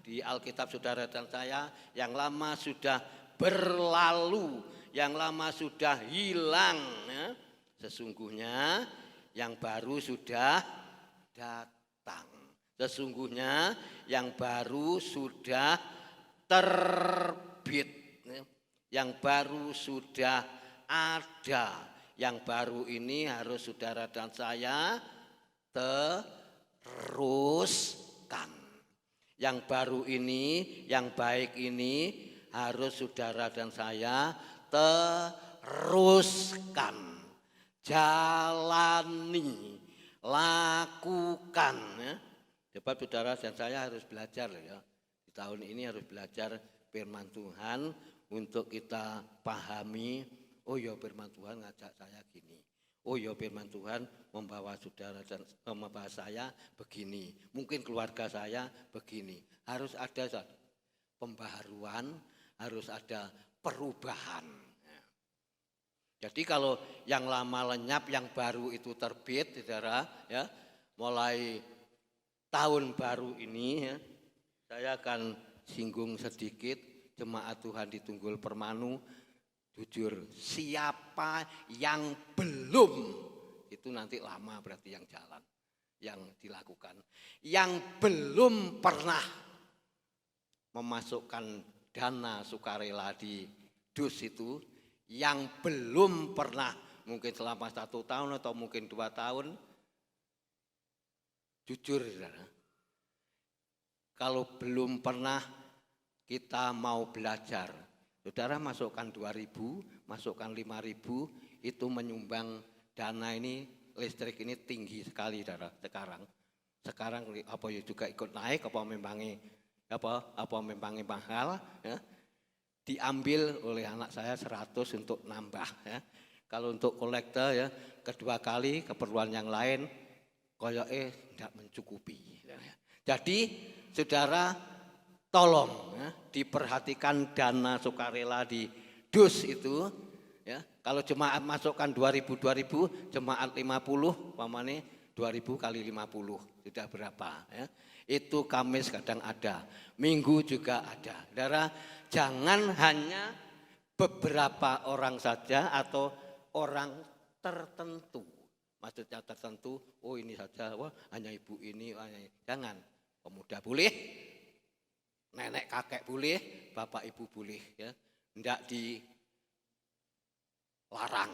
di Alkitab saudara dan saya, yang lama sudah berlalu, yang lama sudah hilang ya. Sesungguhnya yang baru sudah datang. Sesungguhnya yang baru sudah terbit ya. Yang baru sudah ada. Yang baru ini harus saudara dan saya teruskan. Yang baru ini, yang baik ini harus saudara dan saya teruskan. Jalani, lakukan ya. Sebab saudara dan saya harus belajar ya. Di tahun ini harus belajar firman Tuhan untuk kita pahami. Oh ya firman Tuhan ngajak saya gini. Oh ya firman Tuhan membawa saudara dan membawa saya begini. Mungkin keluarga saya begini. Harus ada pembaharuan, harus ada perubahan. Jadi kalau yang lama lenyap, yang baru itu terbit, saudara, ya, mulai tahun baru ini, ya, saya akan singgung sedikit jemaat Tuhan di Tunggul Permanu. Jujur, siapa yang belum, itu nanti lama berarti yang jalan, yang dilakukan. Yang belum pernah memasukkan dana sukarela di dus itu, yang belum pernah mungkin selama 1 tahun atau mungkin 2 tahun, jujur saudara, kalau belum pernah kita mau belajar, Saudara masukkan 2.000, masukkan 5.000, itu menyumbang dana ini, listrik ini tinggi sekali saudara sekarang. Sekarang apa ya juga ikut naik, apa memangnya mahal ya. Diambil oleh anak saya 100 untuk nambah ya. Kalau untuk kolektor ya, kedua kali keperluan yang lain koyoke tidak mencukupi. Jadi saudara tolong ya, diperhatikan dana sukarela di dus itu ya. Kalau jemaat masukkan 2.000, jemaat 50, pamane 2.000 kali 50 sudah berapa ya. Itu Kamis kadang ada, Minggu juga ada. Saudara, jangan hanya beberapa orang saja atau orang tertentu. Maksudnya tertentu, oh ini saja, wah hanya ibu ini, jangan. Pemuda boleh, nenek kakek boleh, bapak ibu boleh ya. Tidak dilarang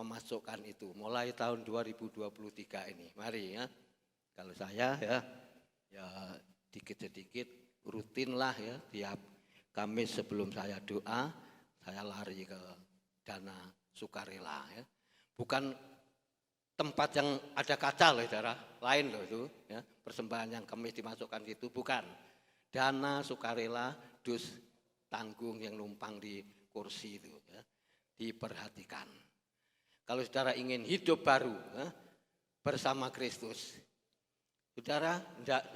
memasukkan itu. Mulai tahun 2023 ini. Mari ya. Kalau saya ya dikit-sedikit rutinlah ya, tiap Kamis sebelum saya doa, saya lari ke dana sukarela ya. Bukan tempat yang ada kaca loh saudara, lain loh itu ya, persembahan yang Kamis dimasukkan itu bukan. Dana sukarela dus tanggung yang numpang di kursi itu ya, diperhatikan. Kalau saudara ingin hidup baru ya, bersama Kristus, saudara tidak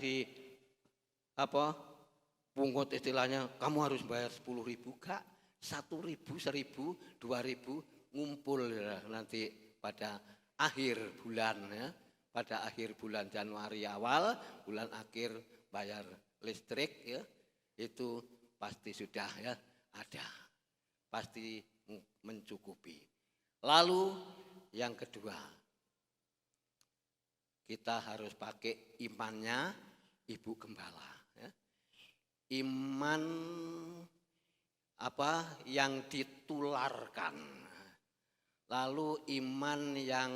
pungut istilahnya, kamu harus bayar 10.000, Kak, 1.000, 1.000, 2.000 ngumpul ya, nanti pada akhir bulan ya, pada akhir bulan Januari awal, bulan akhir bayar listrik ya, itu pasti sudah ya ada, pasti mencukupi. Lalu yang kedua, kita harus pakai imannya Ibu Gembala. Ya. Iman yang ditularkan. Lalu iman yang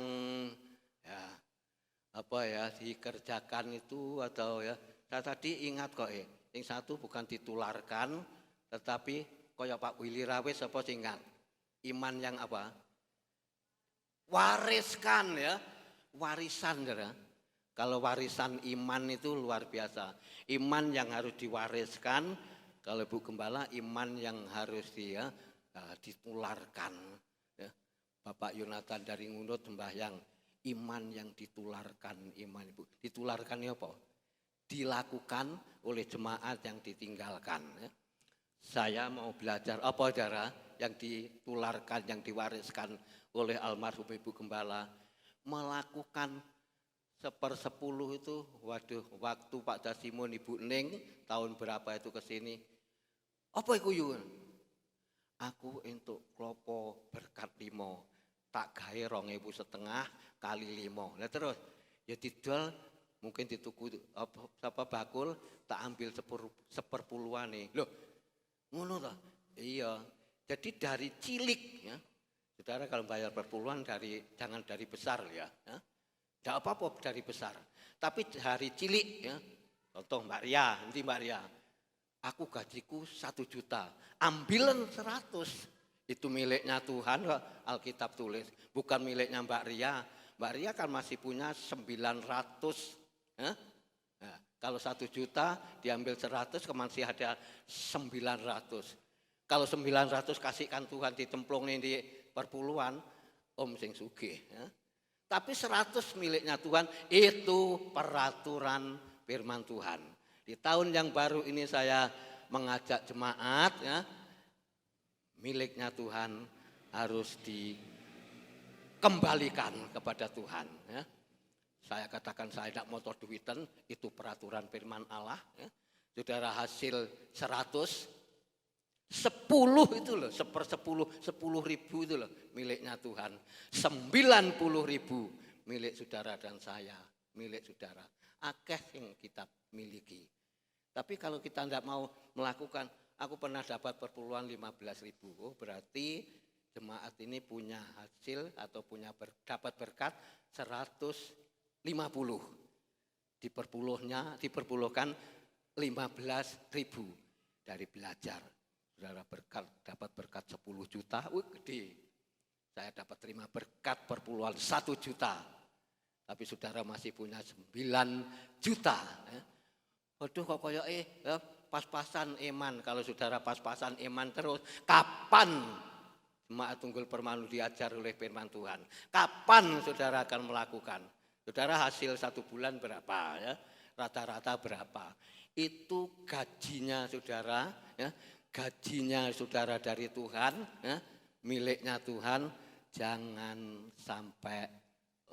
dikerjakan itu atau ya. Saya tadi ingat kok yang satu bukan ditularkan, tetapi kaya Pak Willy Rawis apa ingat? Iman yang apa? Wariskan ya. Warisan ya. Kalau warisan iman itu luar biasa. Iman yang harus diwariskan, kalau Ibu Gembala iman yang harus ditularkan. Ya. Bapak Yonatan dari Ngunut sembahyang, iman yang ditularkan, iman Ibu. Ditularkan apa? Dilakukan oleh jemaat yang ditinggalkan. Ya. Saya mau belajar apa saudara yang ditularkan, yang diwariskan oleh almarhum Ibu Gembala. Melakukan 1/10 itu, waduh, waktu Pak Dasimon Ibu Ning tahun berapa itu ke sini. Apa iku yun? Aku entuk klopo berkat 5, tak gawe 2.500 kali 5. Nah terus ya didol mungkin dituku bakul, tak ambil 1/10 nih. Loh, ngono ta? Iya. Jadi dari cilik ya. Saudara kalau bayar perpuluhan jangan dari besar ya. Tidak apa-apa dari besar. Tapi dari cilik ya. Contoh Mbak Ria, nanti Mbak Ria. Aku gajiku 1 juta. Ambilan 100. Itu miliknya Tuhan, Alkitab tulis. Bukan miliknya Mbak Ria. Mbak Ria kan masih punya 900. Ya? Nah, kalau 1 juta diambil 100, masih ada 900. Kalau 900 kasihkan Tuhan ditemplungin di perpuluhan, om sing sugih. Ya. Tapi 100 miliknya Tuhan, itu peraturan firman Tuhan. Di tahun yang baru ini saya mengajak jemaat, ya, miliknya Tuhan harus dikembalikan kepada Tuhan. Ya. Saya katakan saya tidak motor duitan, itu peraturan firman Allah. Ya. Saudara hasil 100, 10 itu loh, 10.000 itu loh miliknya Tuhan. 90.000 milik saudara dan saya, milik saudara. Akeh yang kita miliki. Tapi kalau kita tidak mau melakukan, aku pernah dapat perpuluhan 15.000. Oh, berarti jemaat ini punya hasil atau dapat berkat 150. Diperpuluhkan 15.000 dari belajar. saudara dapat berkat 10 juta, gede. Saya dapat terima berkat perpuluhan 1 juta. Tapi saudara masih punya 9 juta. Waduh kok koyo pas-pasan iman. Kalau saudara pas-pasan iman terus, kapan Jemaat Tunggul Permanu diajar oleh firman Tuhan? Kapan saudara akan melakukan? Saudara hasil 1 bulan berapa ya? Rata-rata berapa? Itu gajinya saudara, ya, gajinya saudara dari Tuhan, ya, miliknya Tuhan, jangan sampai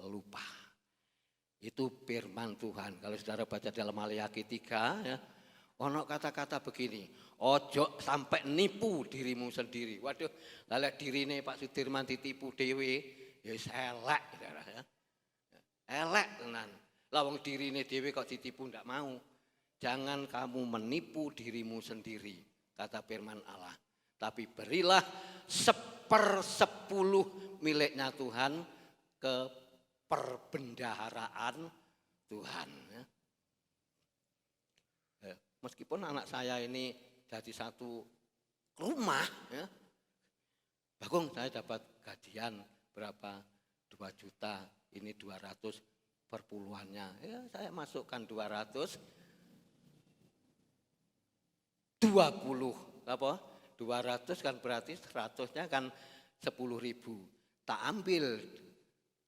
lupa. Itu firman Tuhan. Kalau saudara baca dalam Maleakhi 3, ya, ono kata-kata begini, ojo sampai nipu dirimu sendiri. Waduh, lalu dirine Pak Sudirman ditipu dewe, ya elek, saudara, ya. Elek tenan. Lawang dirine dewe kok ditipu ndak mau. Jangan kamu menipu dirimu sendiri, kata firman Allah. Tapi berilah 1/10 miliknya Tuhan ke perbendaharaan Tuhan. Meskipun anak saya ini jadi satu rumah, ya, Bagong saya dapat gajian berapa? 2 juta, ini 200 perpuluhannya. Ya, saya masukkan 220 apa? 200 kan berarti 100-nya kan 10.000. Tak ambil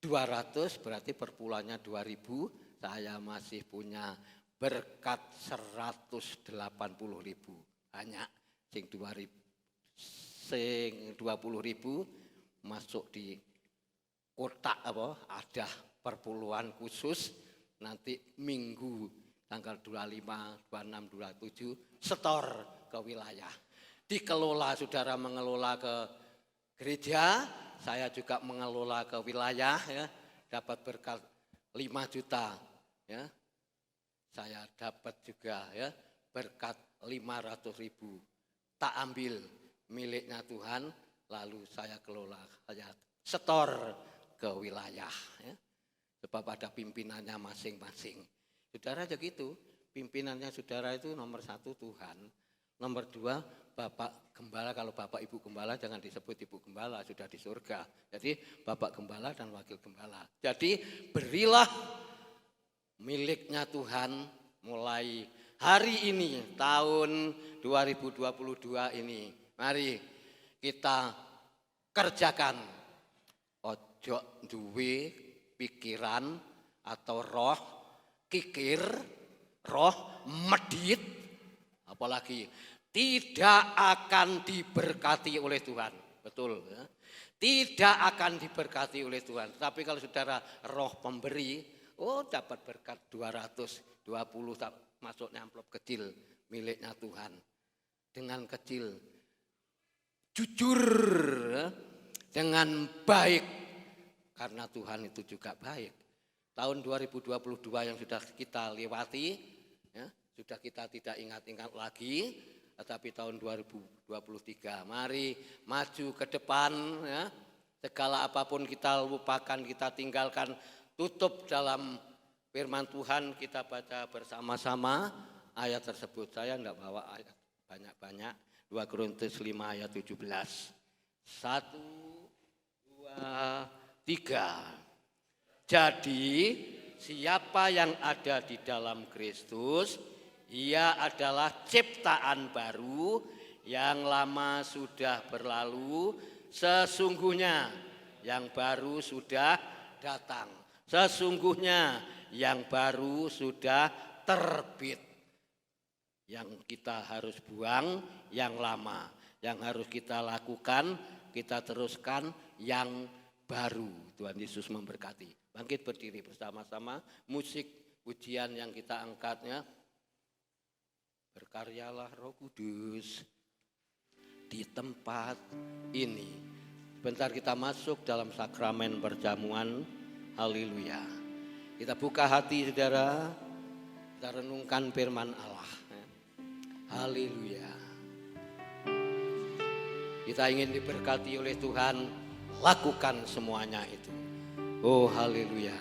200 berarti perpuluhannya 2.000, saya masih punya berkat 180.000. Banyak sing 20.000 masuk di kotak apa? Ada perpuluhan khusus nanti minggu tanggal 25, 26, 27 setor ke wilayah. Dikelola, saudara mengelola ke gereja, saya juga mengelola ke wilayah, ya, dapat berkat 5 juta, ya. Saya dapat juga, ya, berkat 500.000. Tak ambil miliknya Tuhan, lalu saya kelola, saya setor ke wilayah, ya. Sebab ada pimpinannya masing-masing. Saudara aja gitu, pimpinannya saudara itu nomor 1 Tuhan, nomor 2 Bapak Gembala. Kalau Bapak Ibu Gembala jangan disebut Ibu Gembala, sudah di surga. Jadi Bapak Gembala dan Wakil Gembala. Jadi berilah miliknya Tuhan mulai hari ini, tahun 2022 ini. Mari kita kerjakan. Ojo duwe pikiran atau roh kikir, roh medit, apalagi tidak akan diberkati oleh Tuhan. Betul, ya? Tidak akan diberkati oleh Tuhan. Tapi kalau saudara roh pemberi, dapat berkat 220 masuknya amplop kecil miliknya Tuhan. Dengan kecil, jujur, ya? Dengan baik, karena Tuhan itu juga baik. Tahun 2022 yang sudah kita lewati, ya, sudah kita tidak ingat-ingat lagi, tetapi tahun 2023 mari maju ke depan, ya. Segala apapun kita lupakan, kita tinggalkan, tutup dalam firman Tuhan, kita baca bersama-sama ayat tersebut. Saya enggak bawa ayat banyak-banyak. 2 Korintus 5 ayat 17. 1, 2, 3. Jadi siapa yang ada di dalam Kristus, ia adalah ciptaan baru, yang lama sudah berlalu, sesungguhnya yang baru sudah datang. Sesungguhnya yang baru sudah terbit. Yang kita harus buang yang lama, yang harus kita lakukan, kita teruskan yang baru. Tuhan Yesus memberkati. Bangkit berdiri bersama-sama, musik pujian yang kita angkatnya. Berkaryalah Roh Kudus di tempat ini. Sebentar kita masuk dalam sakramen perjamuan. Haleluya. Kita buka hati saudara, kita renungkan firman Allah. Haleluya. Kita ingin diberkati oleh Tuhan, lakukan semuanya itu. Oh haleluya.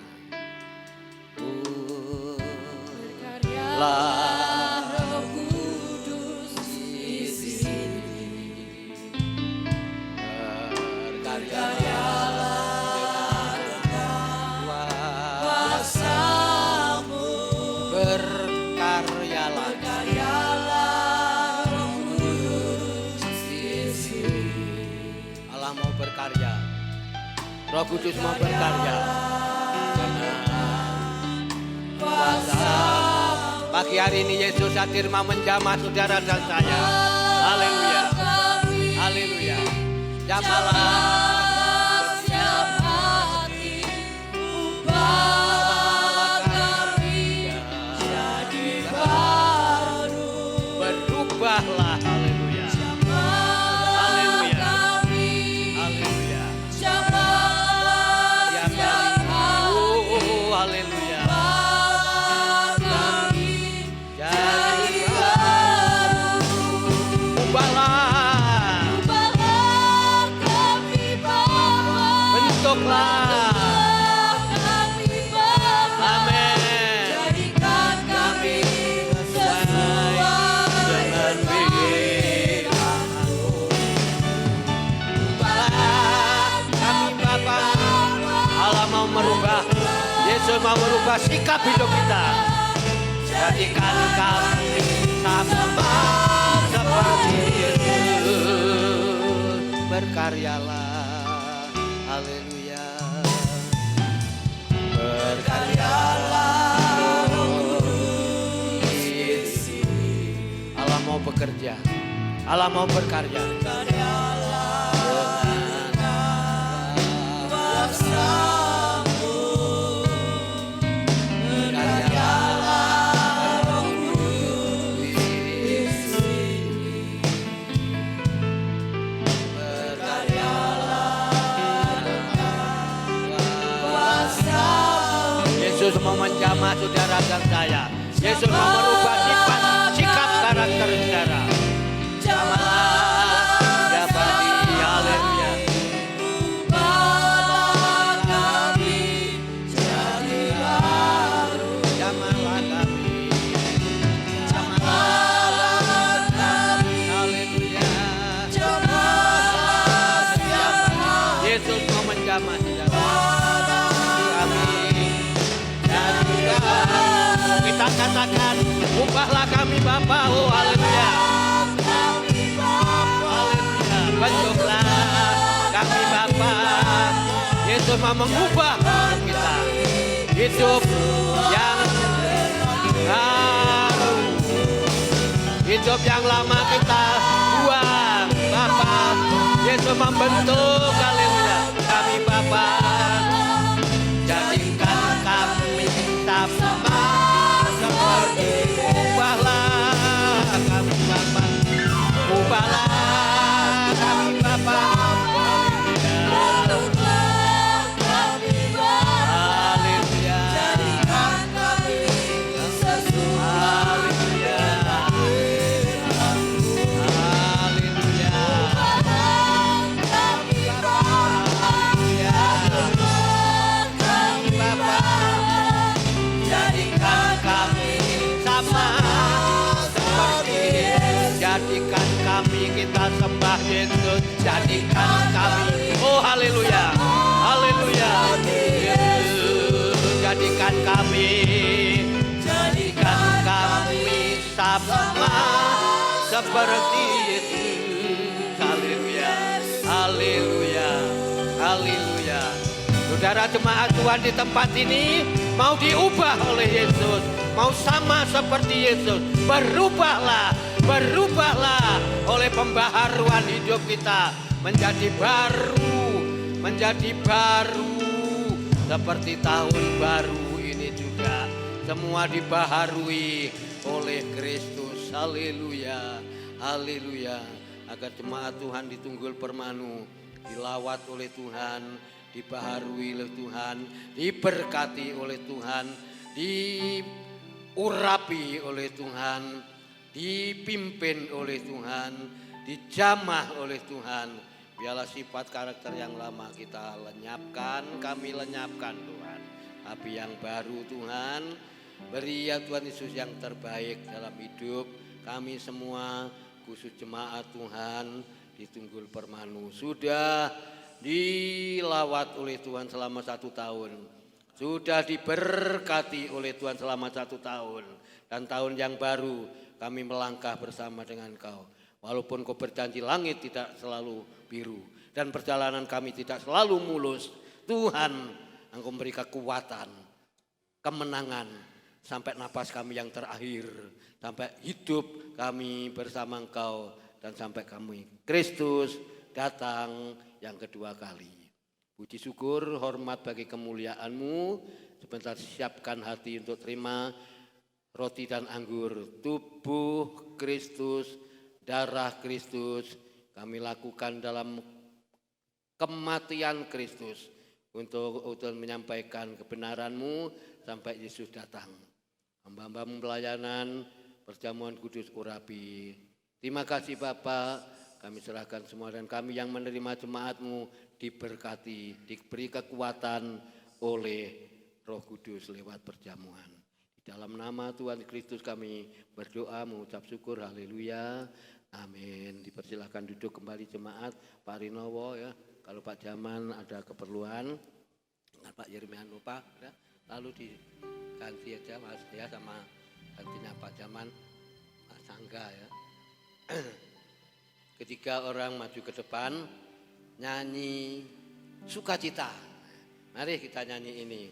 Berkaryalah Roh Kudus di sini. Allah mau berkarya. Roh Kudus mau berkarya. Kuasa. Pagi hari ini Yesus hadir mau menjamah saudara dan saya. Haleluya. Haleluya. Jamahlah. Berubahlah, haleluya. Haleluya. Haleluya. Oh, haleluya. Jadi ubahlah. Bentuklah. Yesus mau merubah sikap hidup kita. Jadikan kami sama seperti Yesus. Berkaryalah, haleluya. Berkaryalah, Allah mau bekerja, Allah mau berkarya. Yesus mau menjamah saudara dan saya. Yesus mau merubah sifat, sikap karakter saudara. Jamahlah, dapati, haleluya. Jamahlah kami. Jamahlah kami, haleluya. Yesus mau menjamah saudara. Kita katakan, ubahlah kami Bapa, oh haleluya. Haleluya, bentuklah kami Bapa. Yesus mau mengubah hidup kita. Hidup yang baru. Hidup yang lama kita buang Bapa. Yesus membentuk, haleluya, kami Bapa. Jadikan kami sama seperti ubahlah kami Bapa, ubahlah kami Bapa, haleluya, jadikan kami sesuai, haleluya, haleluya, kami Bapa, kami Bapa. Jadikan kami sama seperti Yesus. Jadikan kami kita sembah Yesus. Jadikan kami, oh haleluya, haleluya. Yesus, jadikan kami sama seperti Yesus. Haleluya, haleluya, haleluya. Saudara jemaat Tuhan di tempat ini mau diubah oleh Yesus, mau sama seperti Yesus. Berubahlah, berubahlah oleh pembaharuan hidup kita menjadi baru seperti tahun baru ini juga. Semua dibaharui oleh Kristus. Haleluya, haleluya. Agar jemaat Tuhan di Tunggul Permanu dilawat oleh Tuhan, dibaharui oleh Tuhan, diberkati oleh Tuhan, diurapi oleh Tuhan, dipimpin oleh Tuhan, dijamah oleh Tuhan. Biarlah sifat karakter yang lama kita lenyapkan, kami lenyapkan Tuhan. Tapi yang baru Tuhan, beri ya Tuhan Yesus yang terbaik dalam hidup kami semua, khusus jemaat Tuhan di Tunggul Permanu. Sudah dilawat oleh Tuhan selama 1 tahun. Sudah diberkati oleh Tuhan selama 1 tahun. Dan tahun yang baru kami melangkah bersama dengan Kau. Walaupun Kau berjanji langit tidak selalu biru. dan perjalanan kami tidak selalu mulus. Tuhan, Engkau memberi kekuatan, kemenangan sampai napas kami yang terakhir, sampai hidup kami bersama Engkau, dan sampai kami Kristus datang yang kedua kali. Puji syukur, hormat bagi kemuliaan-Mu. Sebentar siapkan hati untuk terima roti dan anggur, tubuh Kristus, darah Kristus. Kami lakukan dalam kematian Kristus untuk menyampaikan kebenaran-Mu sampai Yesus datang. Hamba-Hamba-Mu pelayanan perjamuan kudus urapi. Terima kasih Bapa, kami serahkan semua, dan kami yang menerima jemaat-Mu diberkati, diberi kekuatan oleh Roh Kudus lewat perjamuan. Di dalam nama Tuhan Kristus kami berdoa mengucap syukur, haleluya, amin. Dipersilakan duduk kembali jemaat. Pak Rinowo ya, kalau Pak Jaman ada keperluan dengan Pak Yeremian lupa ya, lalu diganti aja Mas ya, sama gantinya Pak Jaman, Pak Sangga ya. Ketiga orang maju ke depan nyanyi sukacita. Mari kita nyanyi ini,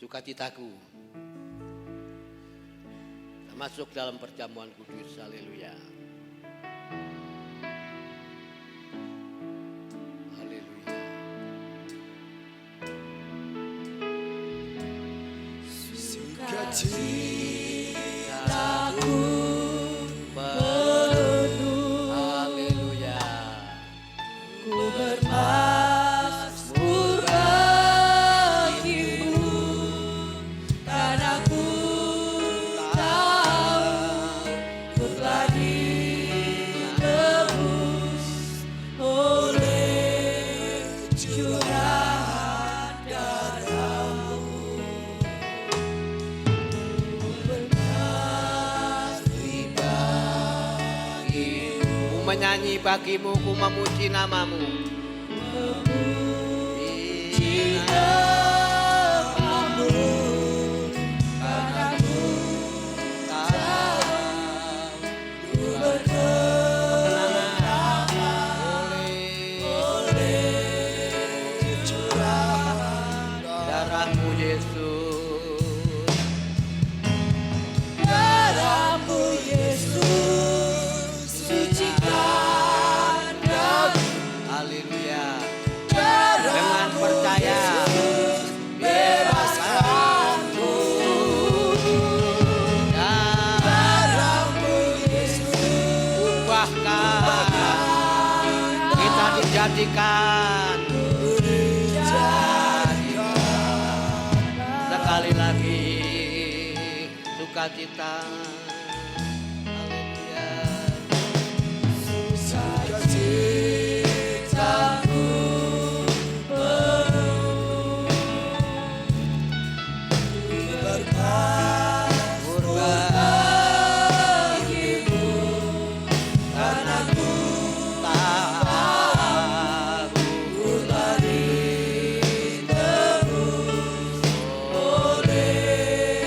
sukacitaku. Kita masuk dalam perjamuan kudus, haleluya. Haleluya. Sukacitaku penuh, haleluya. Ku bermasmur bagimu, karena ku tahu ku telah ditebus oleh curahan darah-Mu. Ku bermasmur bagimu, Ku menyanyi bagimu, ku memuji namamu. memuji namamu, karena ku tahu ku berkemenangan oleh curahan Darah-Mu Yesus, darah-Mu Yesus, sucikan aku. haleluya. Darah Dengan percaya bebaskanku. Darah-Mu Yesus, ubahkan kita dijadikan. Sekali lagi sukacita, haleluya. Sukacitaku bagimu, karena ku Tahu telah ditebus oleh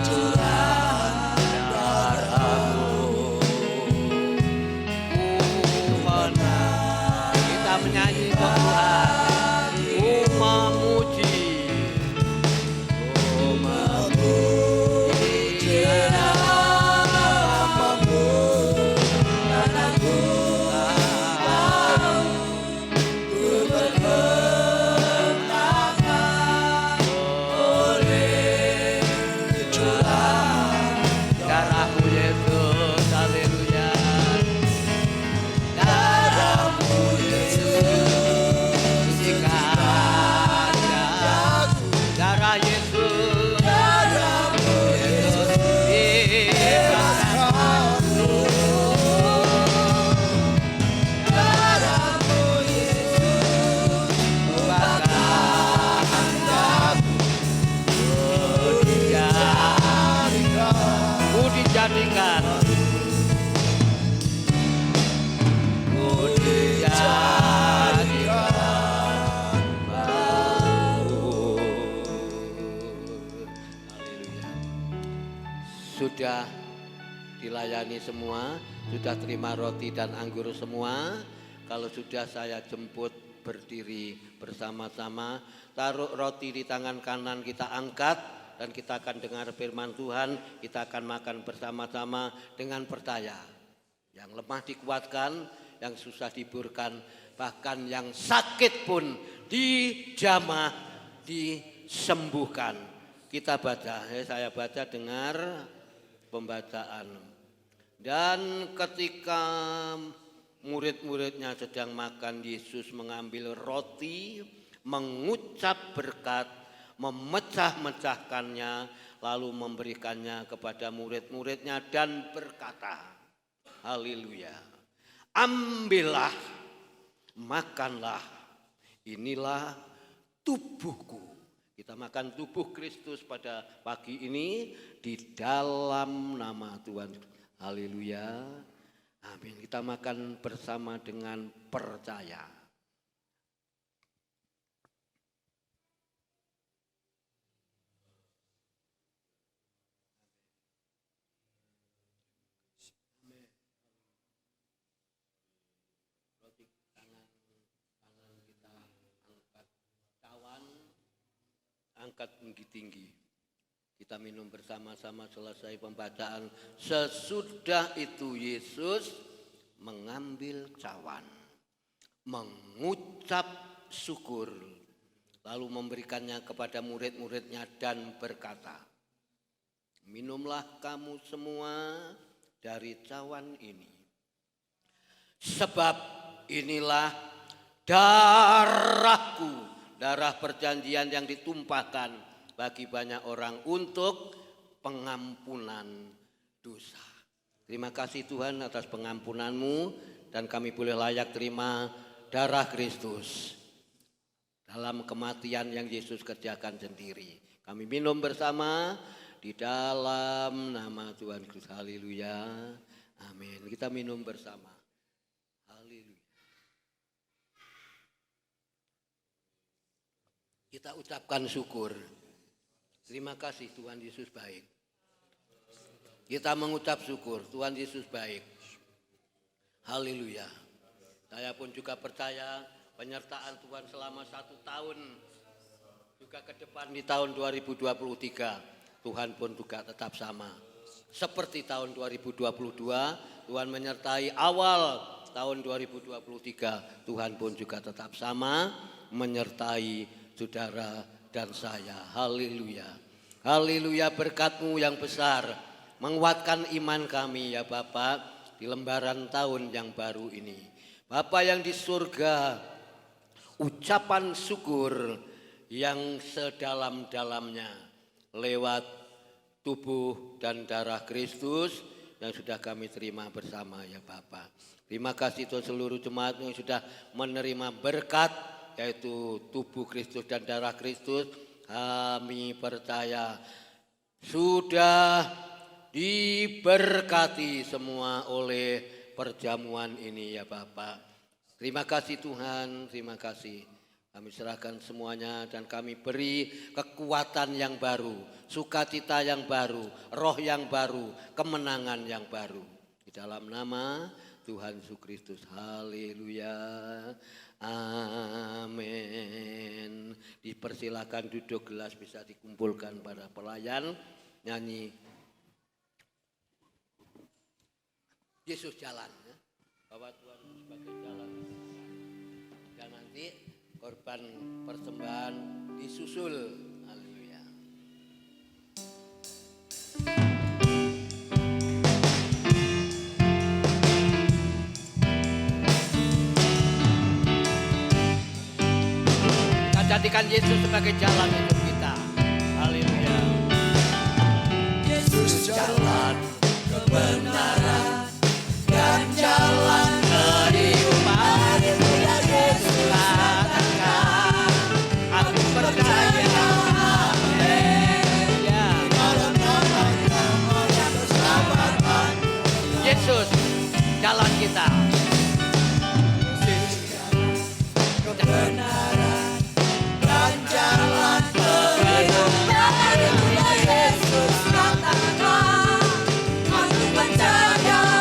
curahan darah-Mu. Kita menyanyi ke Tuhan, ku memuji, ku memuji namamu, karena ku tahu ku berkemenangan oleh curahan darah-Mu Yesus, haleluya. darah-Mu Yesus, Sucikan darah Yesus, darah-Mu Yesus, darah-Mu Yesus, ku dijadikan, ku dijadikan baru. Haleluya. Sudah dilayani semua, sudah terima roti dan anggur semua. Kalau sudah saya jemput berdiri bersama-sama, taruh roti di tangan kanan, kita angkat dan kita akan dengar firman Tuhan, kita akan makan bersama-sama dengan percaya. Yang lemah dikuatkan, yang susah dihiburkan, bahkan yang sakit pun dijamah, disembuhkan. Kita baca, saya baca, dengar pembacaan. Dan ketika murid-muridnya sedang makan, Yesus mengambil roti, mengucap berkat, memecah-mecahkannya, lalu memberikannya kepada murid-muridnya dan berkata, haleluya, ambillah, makanlah, inilah tubuhku. Kita makan tubuh Kristus pada pagi ini di dalam nama Tuhan. Haleluya. Amin. Kita makan bersama dengan percaya. Roti kanan kita angkat, cawan angkat tinggi-tinggi. Kita minum bersama-sama selesai pembacaan. Sesudah itu Yesus mengambil cawan, mengucap syukur, lalu memberikannya kepada murid-muridnya dan berkata, minumlah kamu semua dari cawan ini, sebab inilah darahku, darah perjanjian yang ditumpahkan bagi banyak orang untuk pengampunan dosa. Terima kasih Tuhan atas pengampunanmu, dan kami boleh layak terima darah Kristus dalam kematian yang Yesus kerjakan sendiri. Kami minum bersama di dalam nama Tuhan Kristus. Haleluya. Amin. Kita minum bersama. Haleluya. Kita ucapkan syukur. Terima kasih Tuhan Yesus baik. Kita mengucap syukur, Tuhan Yesus baik. Haleluya. Saya pun juga percaya penyertaan Tuhan selama 1 tahun. Juga ke depan di tahun 2023, Tuhan pun juga tetap sama. Seperti tahun 2022, Tuhan menyertai awal tahun 2023, Tuhan pun juga tetap sama menyertai saudara dan saya. Haleluya. Haleluya, berkat-Mu yang besar menguatkan iman kami ya Bapa di lembaran tahun yang baru ini. Bapa yang di surga, ucapan syukur yang sedalam-dalamnya lewat tubuh dan darah Kristus yang sudah kami terima bersama ya Bapa. Terima kasih Tuhan seluruh jemaat yang sudah menerima berkat, yaitu tubuh Kristus dan darah Kristus. Kami percaya sudah diberkati semua oleh perjamuan ini ya Bapak. Terima kasih Tuhan, terima kasih. Kami serahkan semuanya dan kami beri kekuatan yang baru, sukacita yang baru, roh yang baru, kemenangan yang baru. Di dalam nama Tuhan Yesus Kristus. Haleluya. Amin. Dipersilakan duduk, gelas bisa dikumpulkan pada pelayan. Nyanyi Yesus jalan ya. Bahwa Tuhan sebagai jalan. Dan nanti korban persembahan disusul. Haleluya. Jadikan Yesus sebagai jalan hidup kita. Haleluya. Yesus jalan kebenaran dan jalan kehidupan. Yesus katakan, aku percaya. Haleluya. Yesus jalan kita. Kebenaran jalan kehidupan. Yesus katakan, aku percaya.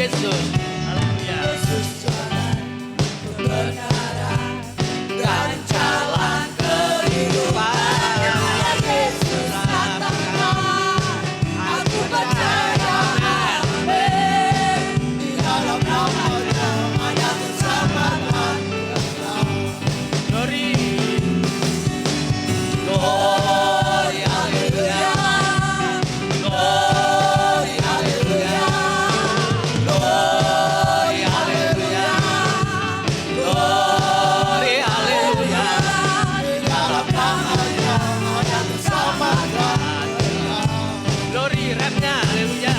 Yesus. Haleluya. Yesus jalan kebenaran dan jalan kehidupan. Yesus katakan, aku percaya. Amin. Di dalam namanya ada keselamatan. Glory. Glory, haleluya. Glory, haleluya. Glory, haleluya. Glory, haleluya. Di dalam namanya ada keselamatan. Glory, rapnya, haleluya.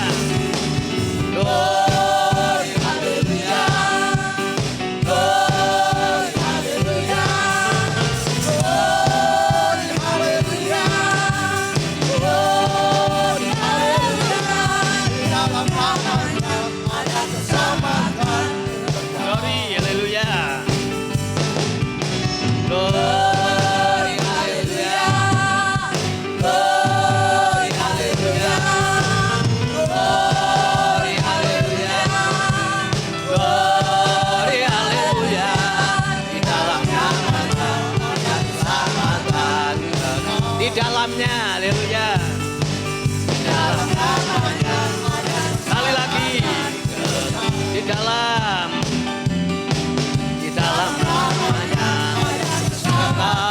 Glory, haleluya. Glory, haleluya. Glory, haleluya. Glory, haleluya. Di dalam namanya ada keselamatan. Glory, haleluya. Glory, haleluya. Glory, haleluya. Glory, haleluya. Glory, haleluya. Di dalamnya ada keselamatan. Di dalamnya, haleluya. Di dalam namanya ada sekali lagi. Di dalam namanya ada keselamatan.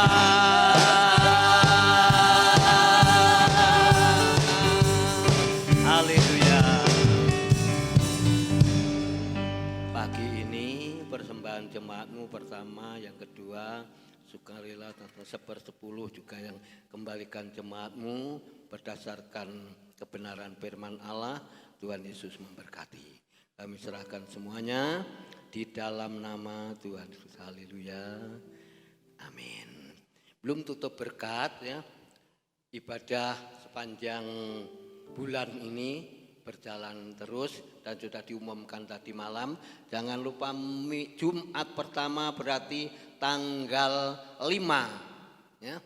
Haleluya. Pagi ini persembahan jemaatmu pertama, yang kedua sukarela sepersepuluh juga yang kembalikan jemaatmu berdasarkan kebenaran firman Allah. Tuhan Yesus memberkati. Kami serahkan semuanya di dalam nama Tuhan Yesus. Haleluya. Amin. Belum tutup berkat ya. Ibadah sepanjang bulan ini berjalan terus dan sudah diumumkan tadi malam. Jangan lupa Jumat pertama berarti tanggal 5 ya.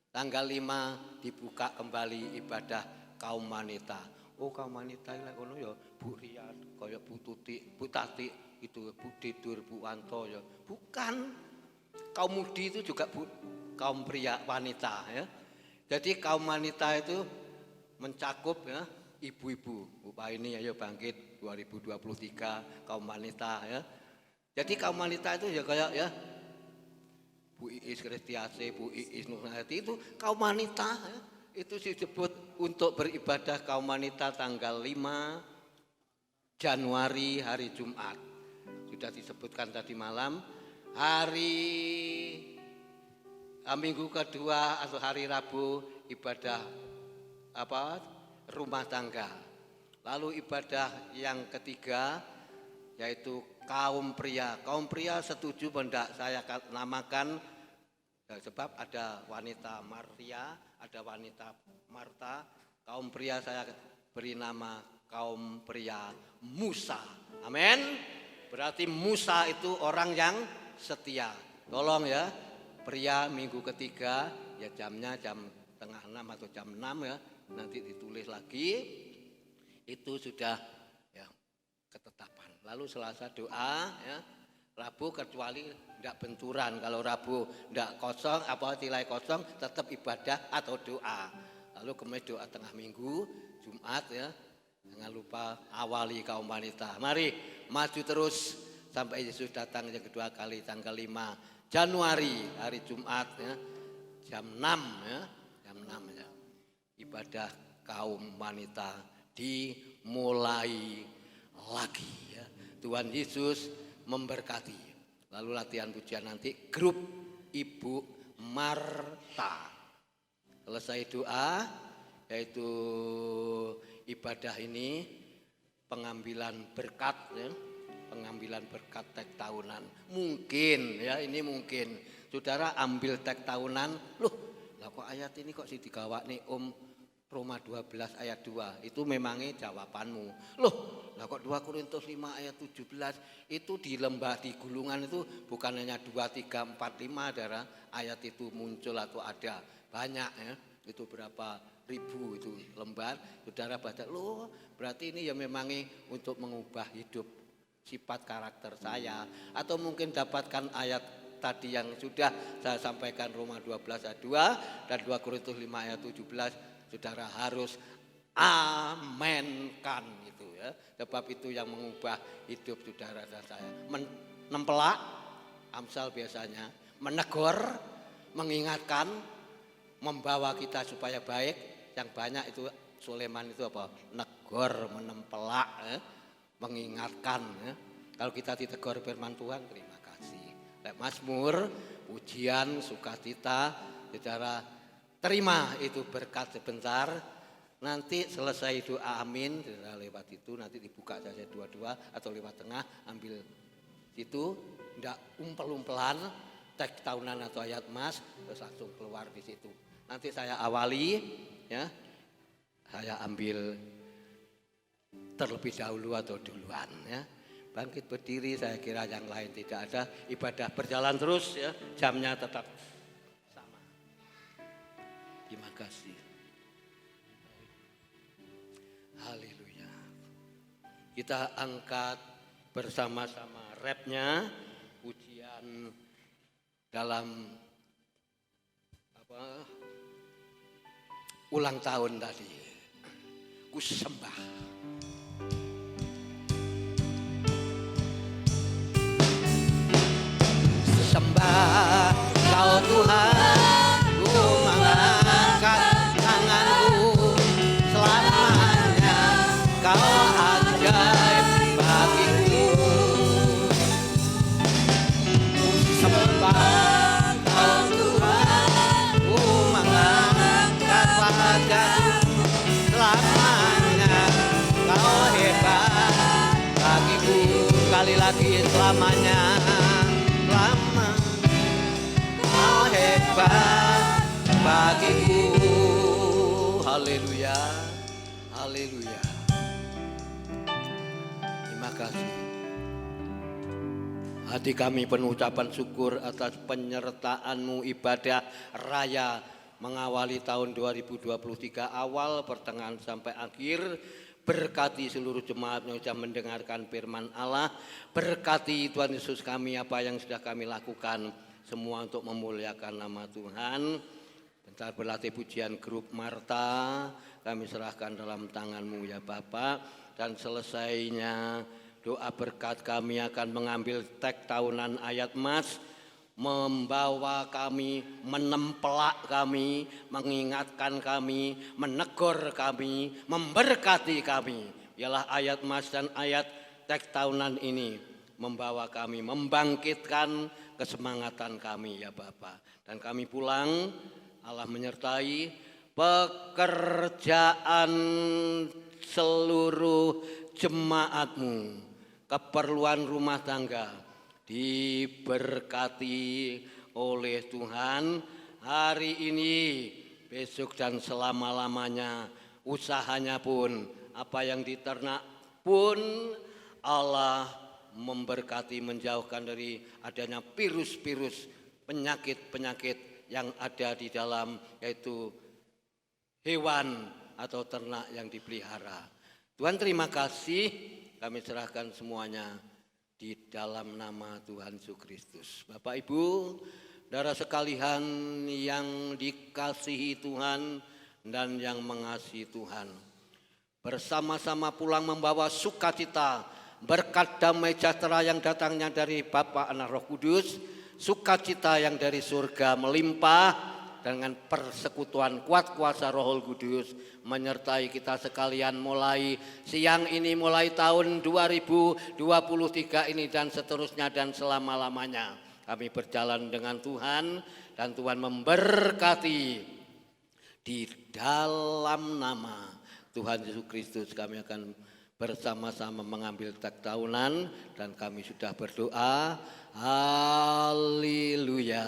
Tanggal 5 dibuka kembali ibadah kaum wanita. Oh, kaum wanita ini kono ya Bu Rian, kaya Bu Tuti, Bu Tati itu, Bu Didur, Bu Wanto ya. Bukan. Kaum mudi itu juga kaum pria wanita ya. Jadi kaum wanita itu mencakup ya ibu-ibu. Upah ini ayo bangkit 2023 kaum wanita ya. Jadi kaum wanita itu ya kayak ya Bu Iis Kristiase, Bu Iis Nurhati itu kaum wanita ya. Itu disebut untuk beribadah kaum wanita tanggal 5 Januari hari Jumat. Sudah disebutkan tadi malam. Hari minggu kedua atau hari Rabu ibadah rumah tangga. Lalu ibadah yang ketiga yaitu kaum pria. Kaum pria setuju benda saya namakan sebab ada wanita Maria, ada wanita Marta. Kaum pria saya beri nama kaum pria Musa. Amin. Berarti Musa itu orang yang setia. Tolong ya, pria minggu ketiga ya jamnya jam setengah 6 atau jam 6 ya. Nanti ditulis lagi. Itu sudah ya ketetapan. Lalu Selasa doa ya. Rabu kecuali tidak benturan. Kalau Rabu tidak kosong, tilai kosong, tetap ibadah atau doa. Lalu Kamis doa tengah minggu, Jumat ya. Jangan lupa awali kaum wanita. Mari maju terus sampai Yesus datang yang kedua kali tanggal 5 Januari hari Jumat ya. Jam 6 ya. Jam 6 ya. Ibadah kaum wanita dimulai lagi ya. Tuhan Yesus memberkati. Lalu latihan pujian nanti grup Ibu Marta. Selesai doa yaitu ibadah ini pengambilan berkat ya. Pengambilan berkat tek tahunan. Mungkin ya, ini mungkin. Saudara ambil tek tahunan, loh, lah kok ayat ini kok digawakne Roma 12 ayat 2. Itu memangnya jawabanmu. Loh, lah kok 2 Korintus 5 ayat 17 itu di lembah di gulungan itu bukan hanya 2, 3, 4, 5 darah ayat itu muncul atau ada. Banyak ya. Itu berapa ribu itu lembar. Saudara baca, loh, berarti ini ya memangnya untuk mengubah hidup sifat karakter saya, atau mungkin dapatkan ayat tadi yang sudah saya sampaikan, Roma 12 ayat 2 dan 2 Korintus 5 ayat 17, saudara harus amenkan itu ya. Sebab itu yang mengubah hidup saudara dan saya. Menempelak, Amsal biasanya, menegur, mengingatkan, membawa kita supaya baik. Yang banyak itu Sulaiman itu apa? Negor, menempelak, mengingatkan. Kalau kita ditegur firman Tuhan, terima kasih. Mazmur, pujian, sukacita, saudara terima itu berkat sebentar. Nanti selesai itu amin, saudara lewat itu nanti dibuka saja dua-dua atau lewat tengah, ambil situ, tidak umpel-umpelan, teks tahunan atau ayat mas, terus langsung keluar di situ. Nanti saya awali, ya, saya ambil terlebih dahulu atau duluan, ya. Bangkit berdiri, saya kira yang lain tidak ada, ibadah berjalan terus, ya, jamnya tetap sama. Terima kasih. Haleluya. Kita angkat bersama-sama rapnya, pujian dalam ulang tahun tadi. Ku sembah. Sembah Kau Tuhan, ku mengangkat tanganku, selamanya Kau ajaib bagiku. Sembah Kau Tuhan, ku mengangkat wajahku, selamanya Kau hebat bagiku. Sekali lagi, selamanya. Kau hebat bagiku. Haleluya, haleluya. Terima kasih. Hati kami penuh ucapan syukur atas penyertaan-Mu ibadah raya mengawali tahun 2023, awal, pertengahan sampai akhir. Berkati seluruh jemaat yang sudah mendengarkan firman Allah. Berkati Tuhan Yesus kami apa yang sudah kami lakukan. Semua untuk memuliakan nama Tuhan. Bentar berlatih pujian grup Marta. Kami serahkan dalam tangan-Mu ya Bapak. Dan selesainya doa berkat kami akan mengambil teks tahunan ayat mas. Membawa kami, menempelak kami, mengingatkan kami, menegur kami, memberkati kami. Ialah ayat mas dan ayat teks tahunan ini membawa kami, membangkitkan kesemangatan kami ya Bapak. Dan kami pulang, Allah menyertai pekerjaan seluruh jemaat-Mu, keperluan rumah tangga, diberkati oleh Tuhan hari ini, besok dan selama-lamanya. Usahanya pun, apa yang diternak pun Allah memberkati, menjauhkan dari adanya virus-virus, penyakit-penyakit yang ada di dalam, yaitu hewan atau ternak yang dipelihara. Tuhan terima kasih, kami serahkan semuanya di dalam nama Tuhan Yesus Kristus. Bapak Ibu, saudara sekalian yang dikasihi Tuhan dan yang mengasihi Tuhan, bersama-sama pulang membawa sukacita, berkat damai sejahtera yang datangnya dari Bapa, Anak, Roh Kudus, sukacita yang dari surga melimpah dengan persekutuan kuat kuasa Roh Kudus menyertai kita sekalian mulai siang ini, mulai tahun 2023 ini dan seterusnya dan selama-lamanya. Kami berjalan dengan Tuhan dan Tuhan memberkati. Di dalam nama Tuhan Yesus Kristus kami akan bersama-sama mengambil teks tahunan dan kami sudah berdoa. Haleluya.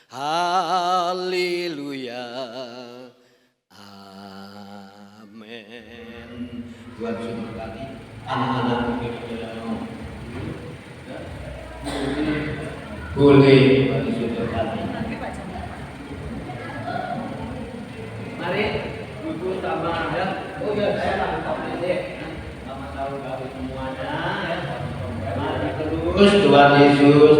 Haleluya. Amin. Tuhan memberkati anak-anak boleh bagi saudara. Mari ibu sama ya. Oh ya, saya lakukan ini sama tahu semuanya ya. Tuhan Yesus,